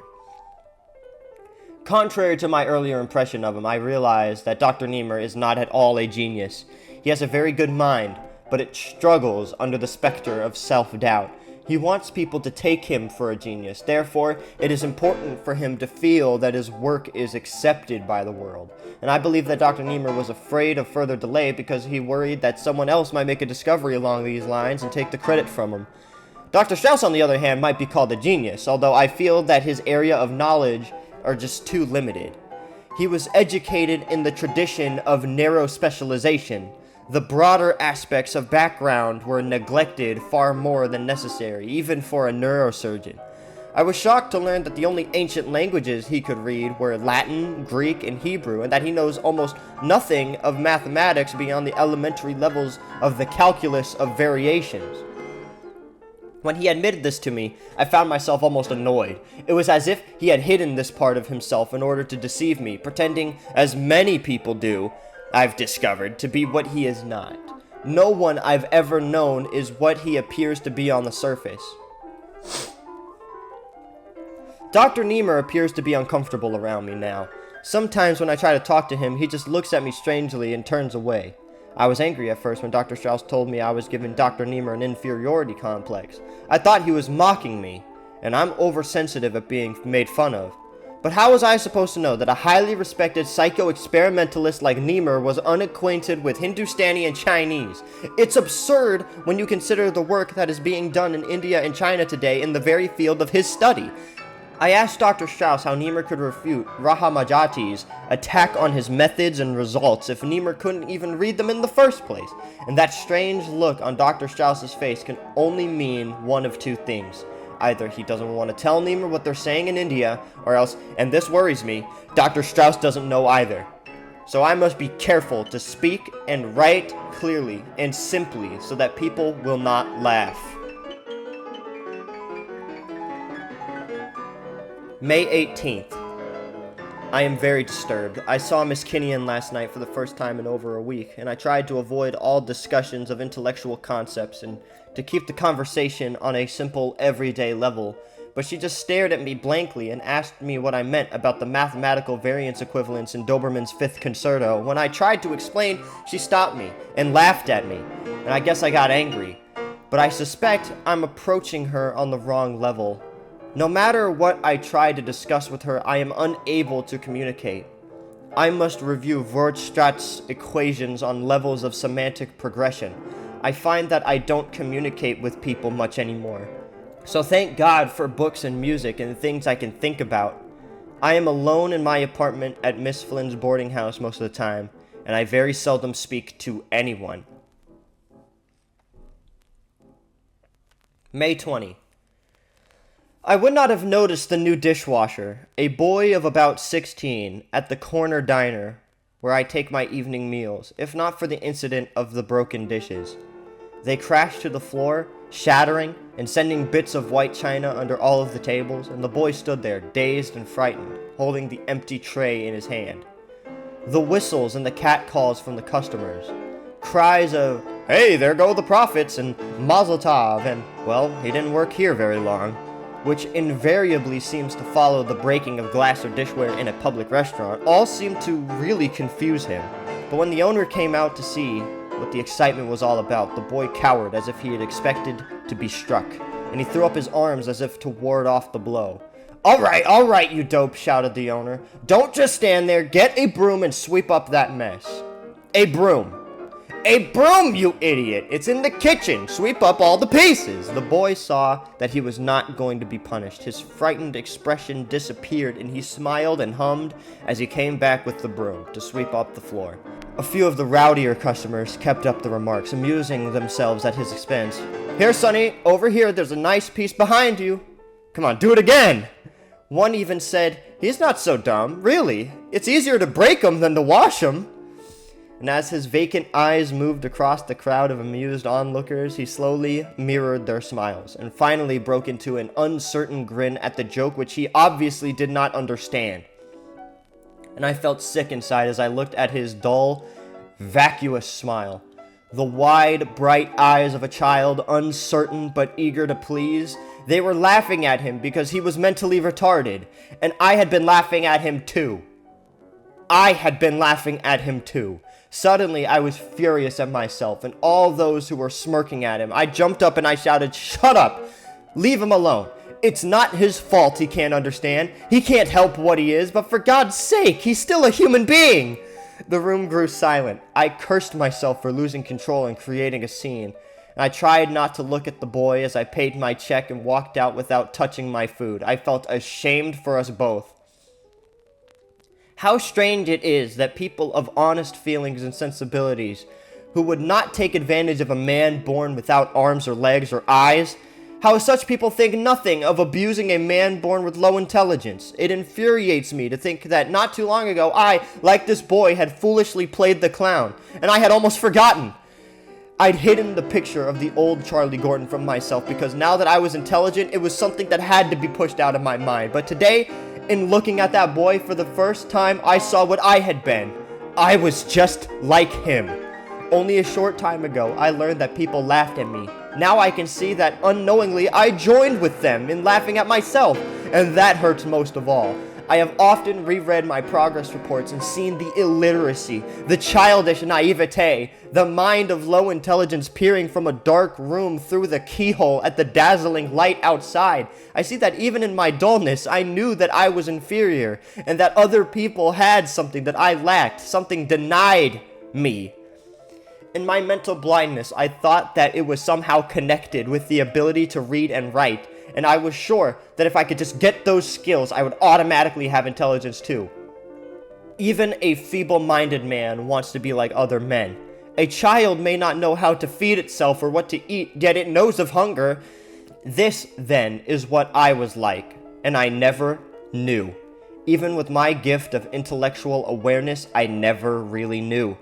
A: Contrary to my earlier impression of him, I realize that Dr. Niemer is not at all a genius. He has a very good mind, but it struggles under the specter of self-doubt. He wants people to take him for a genius. Therefore, it is important for him to feel that his work is accepted by the world. And I believe that Dr. Niemer was afraid of further delay because he worried that someone else might make a discovery along these lines and take the credit from him. Dr. Strauss, on the other hand, might be called a genius, although I feel that his area of knowledge are just too limited. He was educated in the tradition of narrow specialization. The broader aspects of background were neglected far more than necessary, even for a neurosurgeon. I was shocked to learn that the only ancient languages he could read were Latin, Greek, and Hebrew, and that he knows almost nothing of mathematics beyond the elementary levels of the calculus of variations. When he admitted this to me, I found myself almost annoyed. It was as if he had hidden this part of himself in order to deceive me, pretending, as many people do, I've discovered, to be what he is not. No one I've ever known is what he appears to be on the surface. Dr. Niemer appears to be uncomfortable around me now. Sometimes when I try to talk to him, he just looks at me strangely and turns away. I was angry at first when Dr. Strauss told me I was giving Dr. Niemer an inferiority complex. I thought he was mocking me, and I'm oversensitive at being made fun of. But how was I supposed to know that a highly respected psycho-experimentalist like Niemer was unacquainted with Hindustani and Chinese? It's absurd when you consider the work that is being done in India and China today in the very field of his study. I asked Dr. Strauss how Niemer could refute Rahamajati's attack on his methods and results if Niemer couldn't even read them in the first place. And that strange look on Dr. Strauss's face can only mean one of two things. Either he doesn't want to tell Niemer what they're saying in India, or else, and this worries me, Dr. Strauss doesn't know either. So I must be careful to speak and write clearly and simply so that people will not laugh. May 18th. I am very disturbed. I saw Miss Kinnian last night for the first time in over a week, and I tried to avoid all discussions of intellectual concepts and to keep the conversation on a simple, everyday level, but she just stared at me blankly and asked me what I meant about the mathematical variance equivalence in Doberman's Fifth Concerto. When I tried to explain, she stopped me and laughed at me, and I guess I got angry. But I suspect I'm approaching her on the wrong level. No matter what I try to discuss with her, I am unable to communicate. I must review Weierstrass's equations on levels of semantic progression. I find that I don't communicate with people much anymore. So thank God for books and music and things I can think about. I am alone in my apartment at Miss Flynn's boarding house most of the time, and I very seldom speak to anyone. May 20. I would not have noticed the new dishwasher, a boy of about 16, at the corner diner where I take my evening meals, if not for the incident of the broken dishes. They crashed to the floor, shattering and sending bits of white china under all of the tables, and the boy stood there, dazed and frightened, holding the empty tray in his hand. The whistles and the catcalls from the customers, cries of, "Hey, there go the profits," and "Mazel tov," and, "Well, he didn't work here very long," which invariably seems to follow the breaking of glass or dishware in a public restaurant, all seemed to really confuse him. But when the owner came out to see what the excitement was all about, the boy cowered as if he had expected to be struck, and he threw up his arms as if to ward off the blow. All right, you dope," shouted the owner. "Don't just stand there. Get a broom and sweep up that mess." "A broom. A broom, you idiot! It's in the kitchen! Sweep up all the pieces!" The boy saw that he was not going to be punished. His frightened expression disappeared, and he smiled and hummed as he came back with the broom to sweep up the floor. A few of the rowdier customers kept up the remarks, amusing themselves at his expense. "Here, Sonny, over here, there's a nice piece behind you. Come on, do it again!" One even said, "He's not so dumb, really. It's easier to break 'em than to wash 'em." And as his vacant eyes moved across the crowd of amused onlookers, he slowly mirrored their smiles, and finally broke into an uncertain grin at the joke which he obviously did not understand. And I felt sick inside as I looked at his dull, vacuous smile. The wide, bright eyes of a child, uncertain but eager to please. They were laughing at him because he was mentally retarded, and I had been laughing at him too. Suddenly, I was furious at myself and all those who were smirking at him. I jumped up and I shouted, "Shut up! Leave him alone. It's not his fault he can't understand. He can't help what he is, but for God's sake, he's still a human being!" The room grew silent. I cursed myself for losing control and creating a scene. And I tried not to look at the boy as I paid my check and walked out without touching my food. I felt ashamed for us both. How strange it is that people of honest feelings and sensibilities, who would not take advantage of a man born without arms or legs or eyes, how such people think nothing of abusing a man born with low intelligence. It infuriates me to think that not too long ago I, like this boy, had foolishly played the clown, and I had almost forgotten. I'd hidden the picture of the old Charlie Gordon from myself because now that I was intelligent, it was something that had to be pushed out of my mind. But today, in looking at that boy for the first time, I saw what I had been. I was just like him. Only a short time ago, I learned that people laughed at me. Now I can see that unknowingly I joined with them in laughing at myself, and that hurts most of all. I have often reread my progress reports and seen the illiteracy, the childish naivete, the mind of low intelligence peering from a dark room through the keyhole at the dazzling light outside. I see that even in my dullness, I knew that I was inferior, and that other people had something that I lacked, something denied me. In my mental blindness, I thought that it was somehow connected with the ability to read and write, and I was sure that if I could just get those skills, I would automatically have intelligence too. Even a feeble-minded man wants to be like other men. A child may not know how to feed itself or what to eat, yet it knows of hunger. This, then, is what I was like, and I never knew. Even with my gift of intellectual awareness, I never really knew.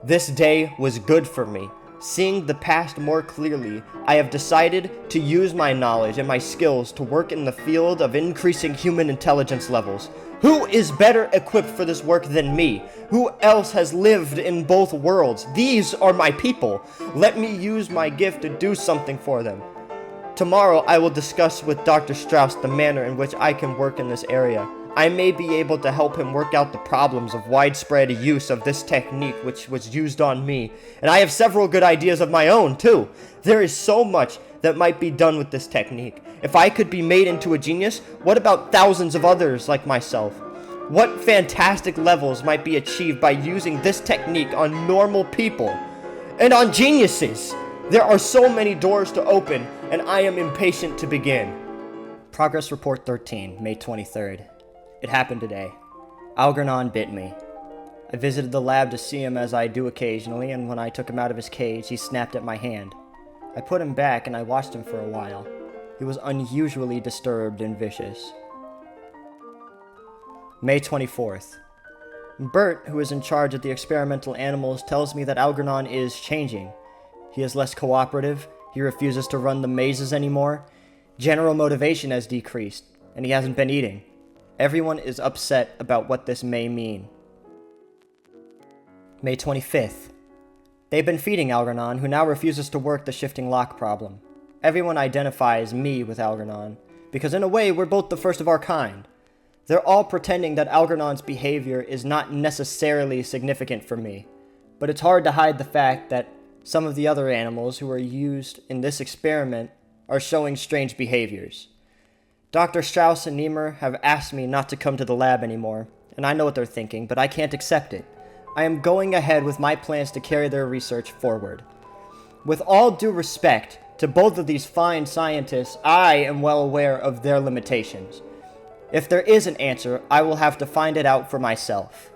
A: This day was good for me. Seeing the past more clearly, I have decided to use my knowledge and my skills to work in the field of increasing human intelligence levels. Who is better equipped for this work than me? Who else has lived in both worlds? These are my people. Let me use my gift to do something for them. Tomorrow I will discuss with Dr. Strauss the manner in which I can work in this area. I may be able to help him work out the problems of widespread use of this technique which was used on me. And I have several good ideas of my own, too. There is so much that might be done with this technique. If I could be made into a genius, what about thousands of others like myself? What fantastic levels might be achieved by using this technique on normal people? And on geniuses! There are so many doors to open, and I am impatient to begin. Progress Report 13, May 23rd. It happened today. Algernon bit me. I visited the lab to see him as I do occasionally, and when I took him out of his cage, he snapped at my hand. I put him back and I watched him for a while. He was unusually disturbed and vicious. May 24th. Bert, who is in charge of the experimental animals, tells me that Algernon is changing. He is less cooperative, he refuses to run the mazes anymore, general motivation has decreased, and he hasn't been eating. Everyone is upset about what this may mean. May 25th. They've been feeding Algernon, who now refuses to work the shifting lock problem. Everyone identifies me with Algernon. because in a way we're both the first of our kind. They're all pretending that Algernon's behavior is not necessarily significant for me, but it's hard to hide the fact that some of the other animals who are used in this experiment are showing strange behaviors. Dr. Strauss and Niemer have asked me not to come to the lab anymore, and I know what they're thinking, but I can't accept it. I am going ahead with my plans to carry their research forward. With all due respect to both of these fine scientists, I am well aware of their limitations. If there is an answer, I will have to find it out for myself.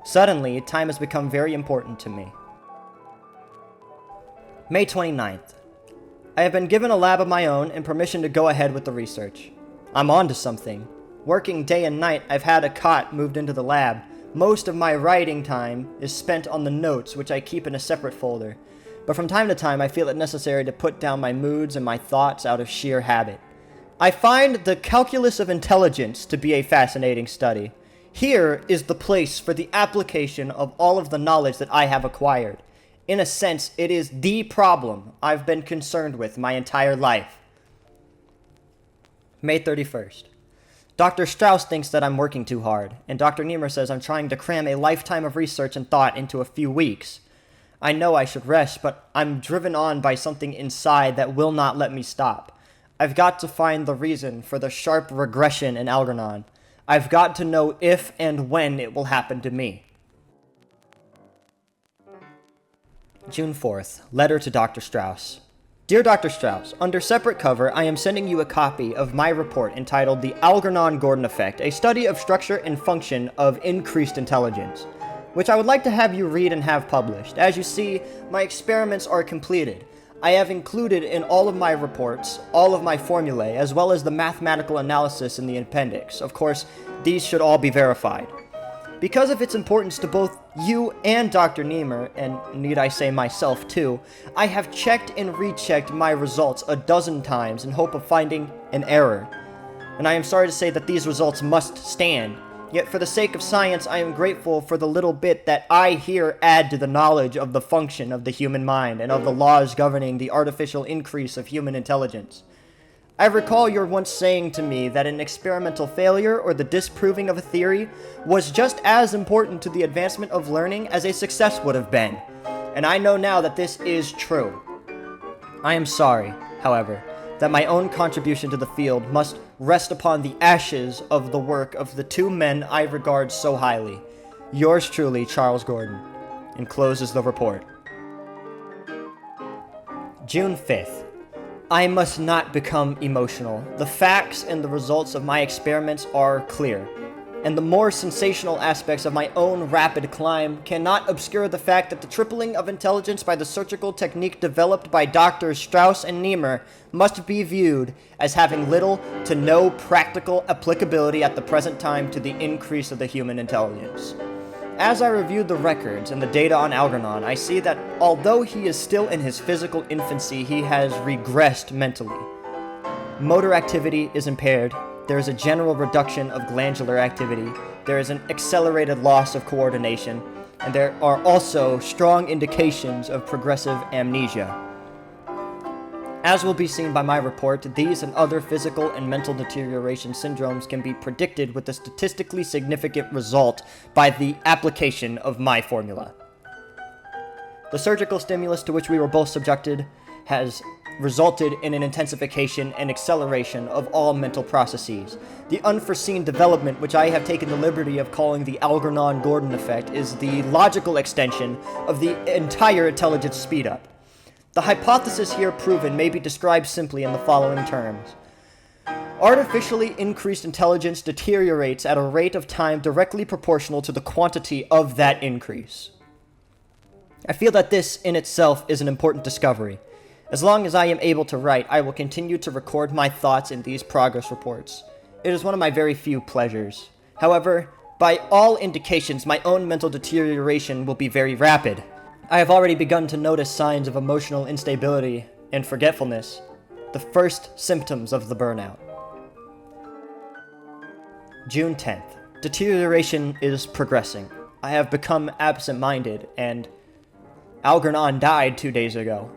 A: Suddenly, time has become very important to me. May 29th. I have been given a lab of my own and permission to go ahead with the research. I'm on to something. Working day and night, I've had a cot moved into the lab. Most of my writing time is spent on the notes, which I keep in a separate folder. But from time to time, I feel it necessary to put down my moods and my thoughts out of sheer habit. I find the calculus of intelligence to be a fascinating study. Here is the place for the application of all of the knowledge that I have acquired. In a sense, it is the problem I've been concerned with my entire life. May 31st. Dr. Strauss thinks that I'm working too hard, and Dr. Niemer says I'm trying to cram a lifetime of research and thought into a few weeks. I know I should rest, but I'm driven on by something inside that will not let me stop. I've got to find the reason for the sharp regression in Algernon. I've got to know if and when it will happen to me. June 4th. Letter to Dr. Strauss. Dear Dr. Strauss, under separate cover, I am sending you a copy of my report entitled The Algernon-Gordon Effect, a study of structure and function of increased intelligence, which I would like to have you read and have published. As you see, my experiments are completed. I have included in all of my reports all of my formulae, as well as the mathematical analysis in the appendix. Of course, these should all be verified. Because of its importance to both you and Dr. Niemer, and need I say myself too, I have checked and rechecked my results a dozen times in hope of finding an error. And I am sorry to say that these results must stand. Yet for the sake of science, I am grateful for the little bit that I here add to the knowledge of the function of the human mind and of the laws governing the artificial increase of human intelligence. I recall your once saying to me that an experimental failure or the disproving of a theory was just as important to the advancement of learning as a success would have been, and I know now that this is true. I am sorry, however, that my own contribution to the field must rest upon the ashes of the work of the two men I regard so highly. Yours truly, Charles Gordon. Encloses the report. June 5th. I must not become emotional. The facts and the results of my experiments are clear, and the more sensational aspects of my own rapid climb cannot obscure the fact that the tripling of intelligence by the surgical technique developed by Drs. Strauss and Niemer must be viewed as having little to no practical applicability at the present time to the increase of the human intelligence. As I reviewed the records and the data on Algernon, I see that although he is still in his physical infancy, he has regressed mentally. Motor activity is impaired, there is a general reduction of glandular activity, there is an accelerated loss of coordination, and there are also strong indications of progressive amnesia. As will be seen by my report, these and other physical and mental deterioration syndromes can be predicted with a statistically significant result by the application of my formula. The surgical stimulus to which we were both subjected has resulted in an intensification and acceleration of all mental processes. The unforeseen development, which I have taken the liberty of calling the Algernon-Gordon effect, is the logical extension of the entire intelligence speed-up. The hypothesis here proven may be described simply in the following terms. Artificially increased intelligence deteriorates at a rate of time directly proportional to the quantity of that increase. I feel that this in itself is an important discovery. As long as I am able to write, I will continue to record my thoughts in these progress reports. It is one of my very few pleasures. However, by all indications, my own mental deterioration will be very rapid. I have already begun to notice signs of emotional instability and forgetfulness, the first symptoms of the burnout. June 10th. Deterioration is progressing. I have become absent-minded, and Algernon died 2 days ago.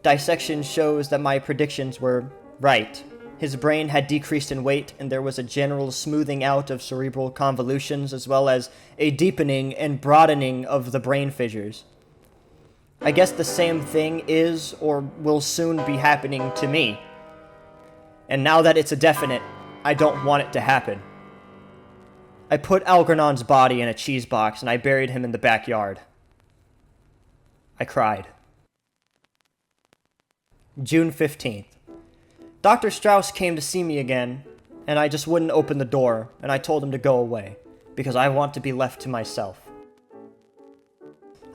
A: Dissection shows that my predictions were right. His brain had decreased in weight, and there was a general smoothing out of cerebral convolutions, as well as a deepening and broadening of the brain fissures. I guess the same thing is or will soon be happening to me. And now that it's a definite, I don't want it to happen. I put Algernon's body in a cheese box and I buried him in the backyard. I cried. June 15th. Dr. Strauss came to see me again, and I just wouldn't open the door, and I told him to go away, because I want to be left to myself.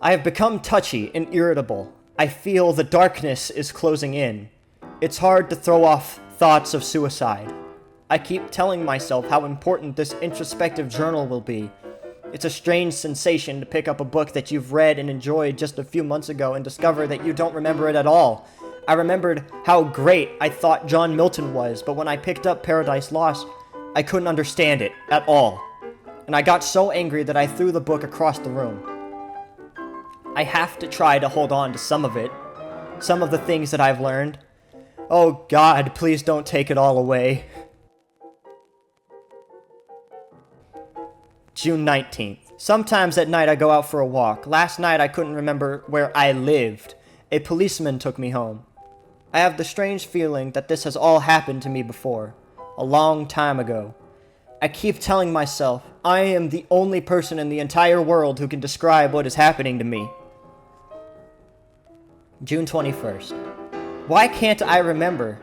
A: I have become touchy and irritable. I feel the darkness is closing in. It's hard to throw off thoughts of suicide. I keep telling myself how important this introspective journal will be. It's a strange sensation to pick up a book that you've read and enjoyed just a few months ago and discover that you don't remember it at all. I remembered how great I thought John Milton was, but when I picked up Paradise Lost, I couldn't understand it at all. And I got so angry that I threw the book across the room. I have to try to hold on to some of it, some of the things that I've learned. Oh God, please don't take it all away. June 19th. Sometimes at night I go out for a walk. Last night I couldn't remember where I lived. A policeman took me home. I have the strange feeling that this has all happened to me before, a long time ago. I keep telling myself I am the only person in the entire world who can describe what is happening to me. June 21st. Why can't I remember?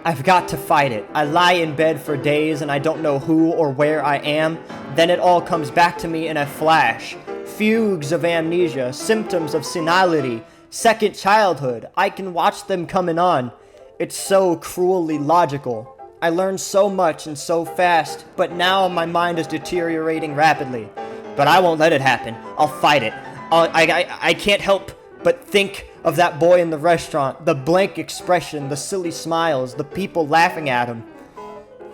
A: I've got to fight it. I lie in bed for days and I don't know who or where I am. Then it all comes back to me in a flash. Fugues of amnesia, symptoms of senility, second childhood. I can watch them coming on. It's so cruelly logical. I learned so much and so fast, but now my mind is deteriorating rapidly. But I won't let it happen. I'll fight it. I can't help but think of that boy in the restaurant, the blank expression, the silly smiles, the people laughing at him.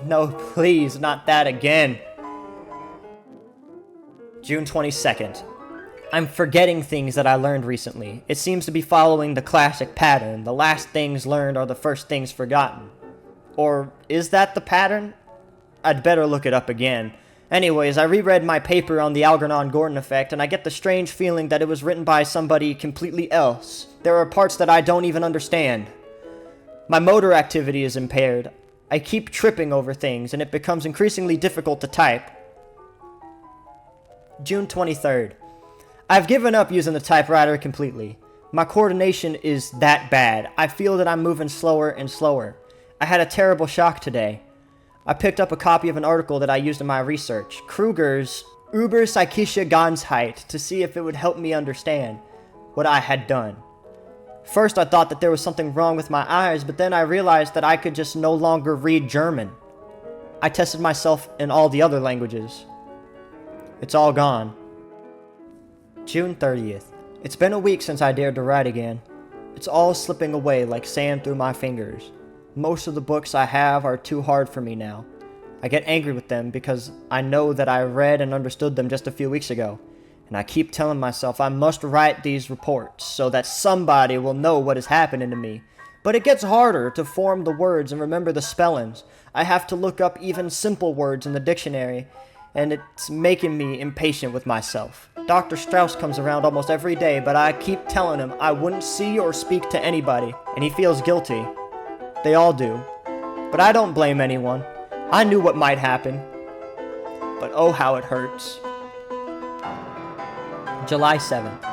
A: No, please, not that again. June 22nd. I'm forgetting things that I learned recently. It seems to be following the classic pattern. The last things learned are the first things forgotten. Or is that the pattern? I'd better look it up again. Anyways, I reread my paper on the Algernon-Gordon effect, and I get the strange feeling that it was written by somebody completely else. There are parts that I don't even understand. My motor activity is impaired. I keep tripping over things, and it becomes increasingly difficult to type. June 23rd. I've given up using the typewriter completely. My coordination is that bad. I feel that I'm moving slower and slower. I had a terrible shock today. I picked up a copy of an article that I used in my research, Kruger's Psychische Ganzheit, to see if it would help me understand what I had done. First I thought that there was something wrong with my eyes, but then I realized that I could just no longer read German. I tested myself in all the other languages. It's all gone. June 30th. It's been a week since I dared to write again. It's all slipping away like sand through my fingers. Most of the books I have are too hard for me now. I get angry with them because I know that I read and understood them just a few weeks ago. And I keep telling myself I must write these reports so that somebody will know what is happening to me. But it gets harder to form the words and remember the spellings. I have to look up even simple words in the dictionary, and it's making me impatient with myself. Dr. Strauss comes around almost every day, but I keep telling him I wouldn't see or speak to anybody, and he feels guilty. They all do. But I don't blame anyone. I knew what might happen. But oh, how it hurts. July 7th.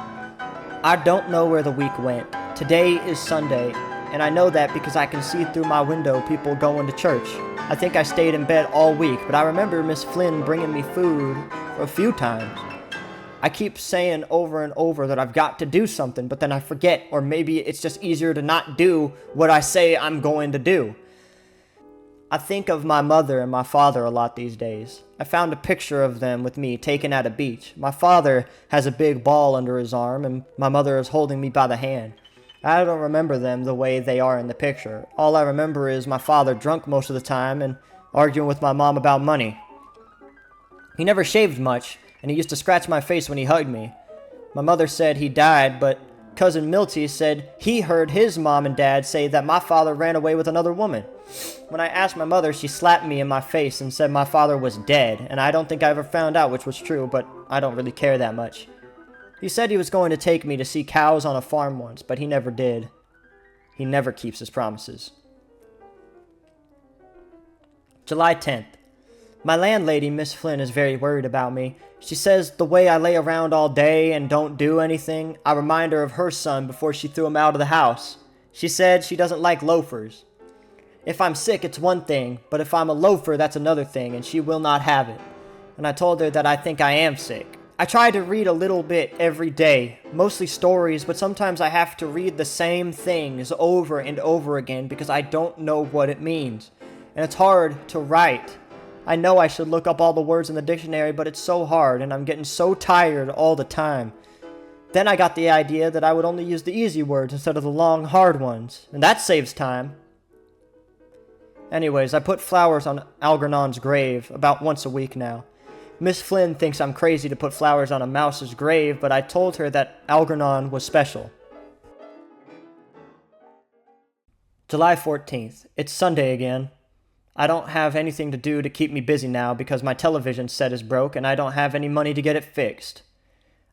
A: I don't know where the week went. Today is Sunday, and I know that because I can see through my window people going to church. I think I stayed in bed all week, but I remember Miss Flynn bringing me food a few times. I keep saying over and over that I've got to do something, but then I forget, or maybe it's just easier to not do what I say I'm going to do. I think of my mother and my father a lot these days. I found a picture of them with me taken at a beach. My father has a big ball under his arm, and my mother is holding me by the hand. I don't remember them the way they are in the picture. All I remember is my father drunk most of the time and arguing with my mom about money. He never shaved much, and he used to scratch my face when he hugged me. My mother said he died, but cousin Milty said he heard his mom and dad say that my father ran away with another woman. When I asked my mother, she slapped me in my face and said my father was dead, and I don't think I ever found out which was true, but I don't really care that much. He said he was going to take me to see cows on a farm once, but he never did. He never keeps his promises. July 10th. My landlady, Miss Flynn, is very worried about me. She says the way I lay around all day and don't do anything, I remind her of her son before she threw him out of the house. She said she doesn't like loafers. If I'm sick, it's one thing, but if I'm a loafer, that's another thing, and she will not have it. And I told her that I think I am sick. I try to read a little bit every day, mostly stories, but sometimes I have to read the same things over and over again because I don't know what it means. And it's hard to write. I know I should look up all the words in the dictionary, but it's so hard, and I'm getting so tired all the time. Then I got the idea that I would only use the easy words instead of the long, hard ones, and that saves time. Anyways, I put flowers on Algernon's grave about once a week now. Miss Flynn thinks I'm crazy to put flowers on a mouse's grave, but I told her that Algernon was special. July 14th. It's Sunday again. I don't have anything to do to keep me busy now because my television set is broke and I don't have any money to get it fixed.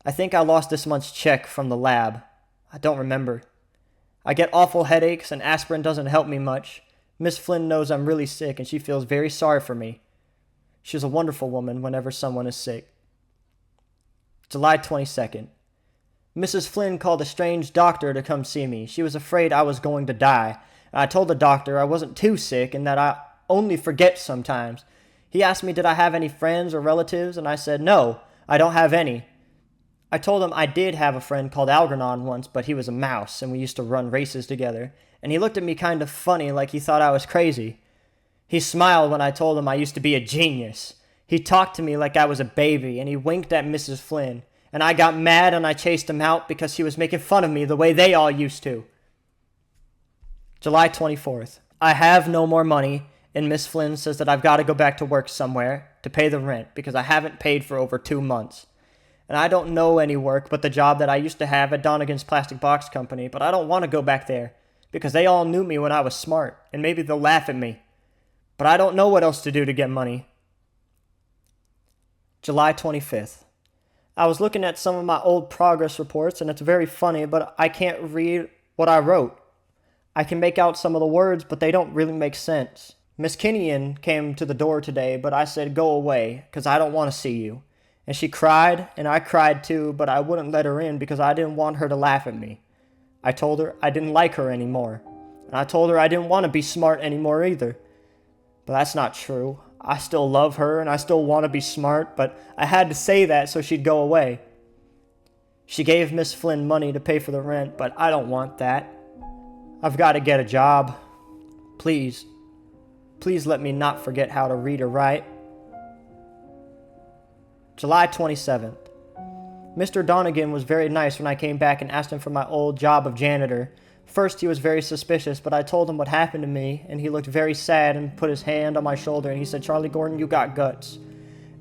A: I think I lost this month's check from the lab. I don't remember. I get awful headaches and aspirin doesn't help me much. Miss Flynn knows I'm really sick and she feels very sorry for me. She's a wonderful woman whenever someone is sick. July 22nd. Mrs. Flynn called a strange doctor to come see me. She was afraid I was going to die. I told the doctor I wasn't too sick and that I only forget sometimes. He asked me did I have any friends or relatives, and I said no, I don't have any. I told him I did have a friend called Algernon once, but he was a mouse and we used to run races together, and he looked at me kind of funny like he thought I was crazy. He smiled when I told him I used to be a genius. He talked to me like I was a baby, and he winked at Mrs. Flynn, and I got mad and I chased him out because he was making fun of me the way they all used to. July 24th. I have no more money, and Miss Flynn says that I've got to go back to work somewhere to pay the rent because I haven't paid for over 2 months. And I don't know any work but the job that I used to have at Donegan's Plastic Box Company, but I don't want to go back there because they all knew me when I was smart, and maybe they'll laugh at me. But I don't know what else to do to get money. July 25th. I was looking at some of my old progress reports, and it's very funny, but I can't read what I wrote. I can make out some of the words, but they don't really make sense. Miss Kinnian came to the door today, but I said go away, because I don't want to see you. And she cried, and I cried too, but I wouldn't let her in because I didn't want her to laugh at me. I told her I didn't like her anymore. And I told her I didn't want to be smart anymore either. But that's not true. I still love her and I still want to be smart, but I had to say that so she'd go away. She gave Miss Flynn money to pay for the rent, but I don't want that. I've got to get a job. Please let me not forget how to read or write. July 27th. Mr. Donegan was very nice when I came back and asked him for my old job of janitor. First, he was very suspicious, but I told him what happened to me, and he looked very sad and put his hand on my shoulder, and he said, "Charlie Gordon, you got guts."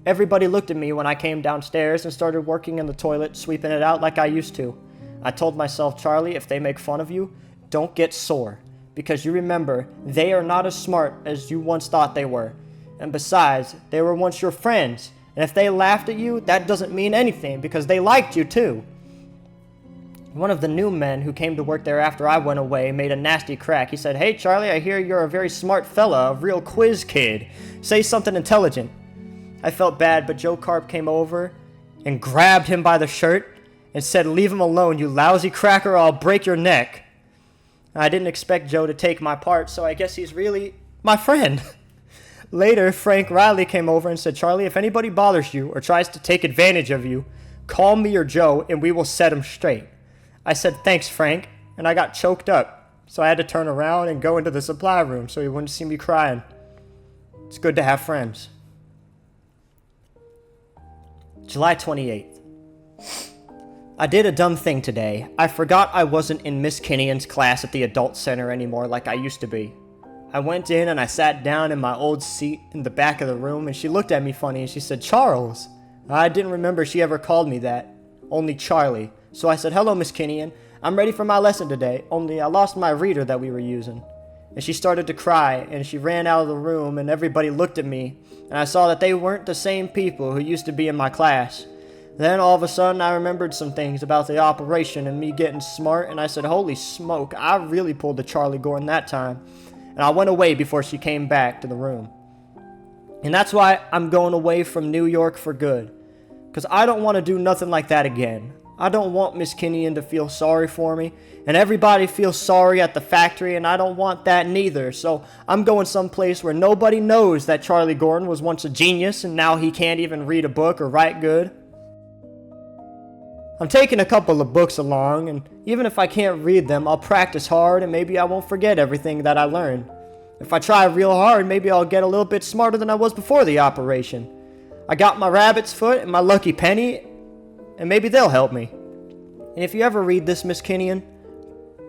A: Everybody looked at me when I came downstairs and started working in the toilet, sweeping it out like I used to. I told myself, Charlie, if they make fun of you, don't get sore, because you remember, they are not as smart as you once thought they were. And besides, they were once your friends, and if they laughed at you, that doesn't mean anything, because they liked you too. One of the new men who came to work there after I went away made a nasty crack. He said, "Hey, Charlie, I hear you're a very smart fella, a real quiz kid. Say something intelligent." I felt bad, but Joe Carp came over and grabbed him by the shirt and said, "Leave him alone, you lousy cracker, or I'll break your neck." I didn't expect Joe to take my part, so I guess he's really my friend. Later, Frank Riley came over and said, "Charlie, if anybody bothers you or tries to take advantage of you, call me or Joe and we will set him straight." I said, "Thanks, Frank," and I got choked up, so I had to turn around and go into the supply room so he wouldn't see me crying. It's good to have friends. July 28th. I did a dumb thing today. I forgot I wasn't in Miss Kinnian's class at the adult center anymore like I used to be. I went in and I sat down in my old seat in the back of the room, and she looked at me funny and she said, "Charles." I didn't remember she ever called me that, only Charlie. So I said, "Hello, Miss Kinnian. I'm ready for my lesson today, only I lost my reader that we were using." And she started to cry, and she ran out of the room, and everybody looked at me, and I saw that they weren't the same people who used to be in my class. Then all of a sudden I remembered some things about the operation and me getting smart, and I said, "Holy smoke, I really pulled the Charlie Gordon that time." And I went away before she came back to the room. And that's why I'm going away from New York for good, because I don't want to do nothing like that again. I don't want Miss Kinnian to feel sorry for me, and everybody feels sorry at the factory, and I don't want that neither. So I'm going someplace where nobody knows that Charlie Gordon was once a genius and now he can't even read a book or write good. I'm taking a couple of books along, and even if I can't read them, I'll practice hard and maybe I won't forget everything that I learned. If I try real hard, maybe I'll get a little bit smarter than I was before the operation. I got my rabbit's foot and my lucky penny, and maybe they'll help me. And if you ever read this, Miss Kinnian,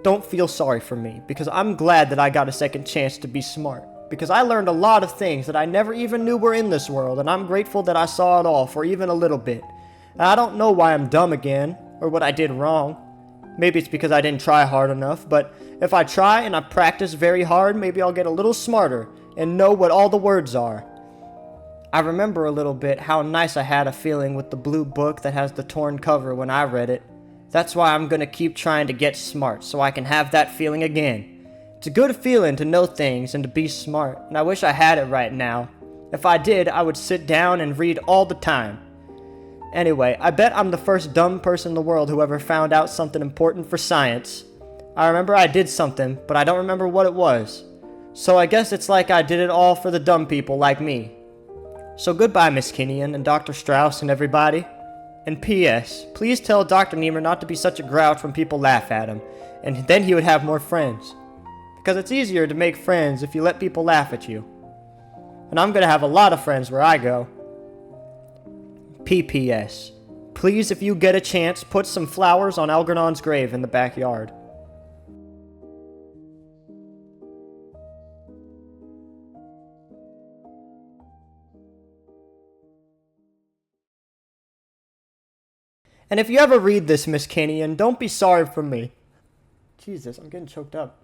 A: don't feel sorry for me, because I'm glad that I got a second chance to be smart, because I learned a lot of things that I never even knew were in this world, and I'm grateful that I saw it all for even a little bit. And I don't know why I'm dumb again, or what I did wrong. Maybe it's because I didn't try hard enough, but if I try and I practice very hard, maybe I'll get a little smarter and know what all the words are. I remember a little bit how nice I had a feeling with the blue book that has the torn cover when I read it. That's why I'm gonna keep trying to get smart, so I can have that feeling again. It's a good feeling to know things and to be smart, and I wish I had it right now. If I did, I would sit down and read all the time. Anyway, I bet I'm the first dumb person in the world who ever found out something important for science. I remember I did something, but I don't remember what it was. So I guess it's like I did it all for the dumb people like me. So goodbye, Miss Kinnian and Dr. Strauss and everybody. And P.S. Please tell Dr. Niemer not to be such a grouch when people laugh at him, and then he would have more friends. Because it's easier to make friends if you let people laugh at you. And I'm gonna have a lot of friends where I go. P.P.S. Please, if you get a chance, put some flowers on Algernon's grave in the backyard. And if you ever read this, Miss Kinnian, don't be sorry for me. Jesus, I'm getting choked up.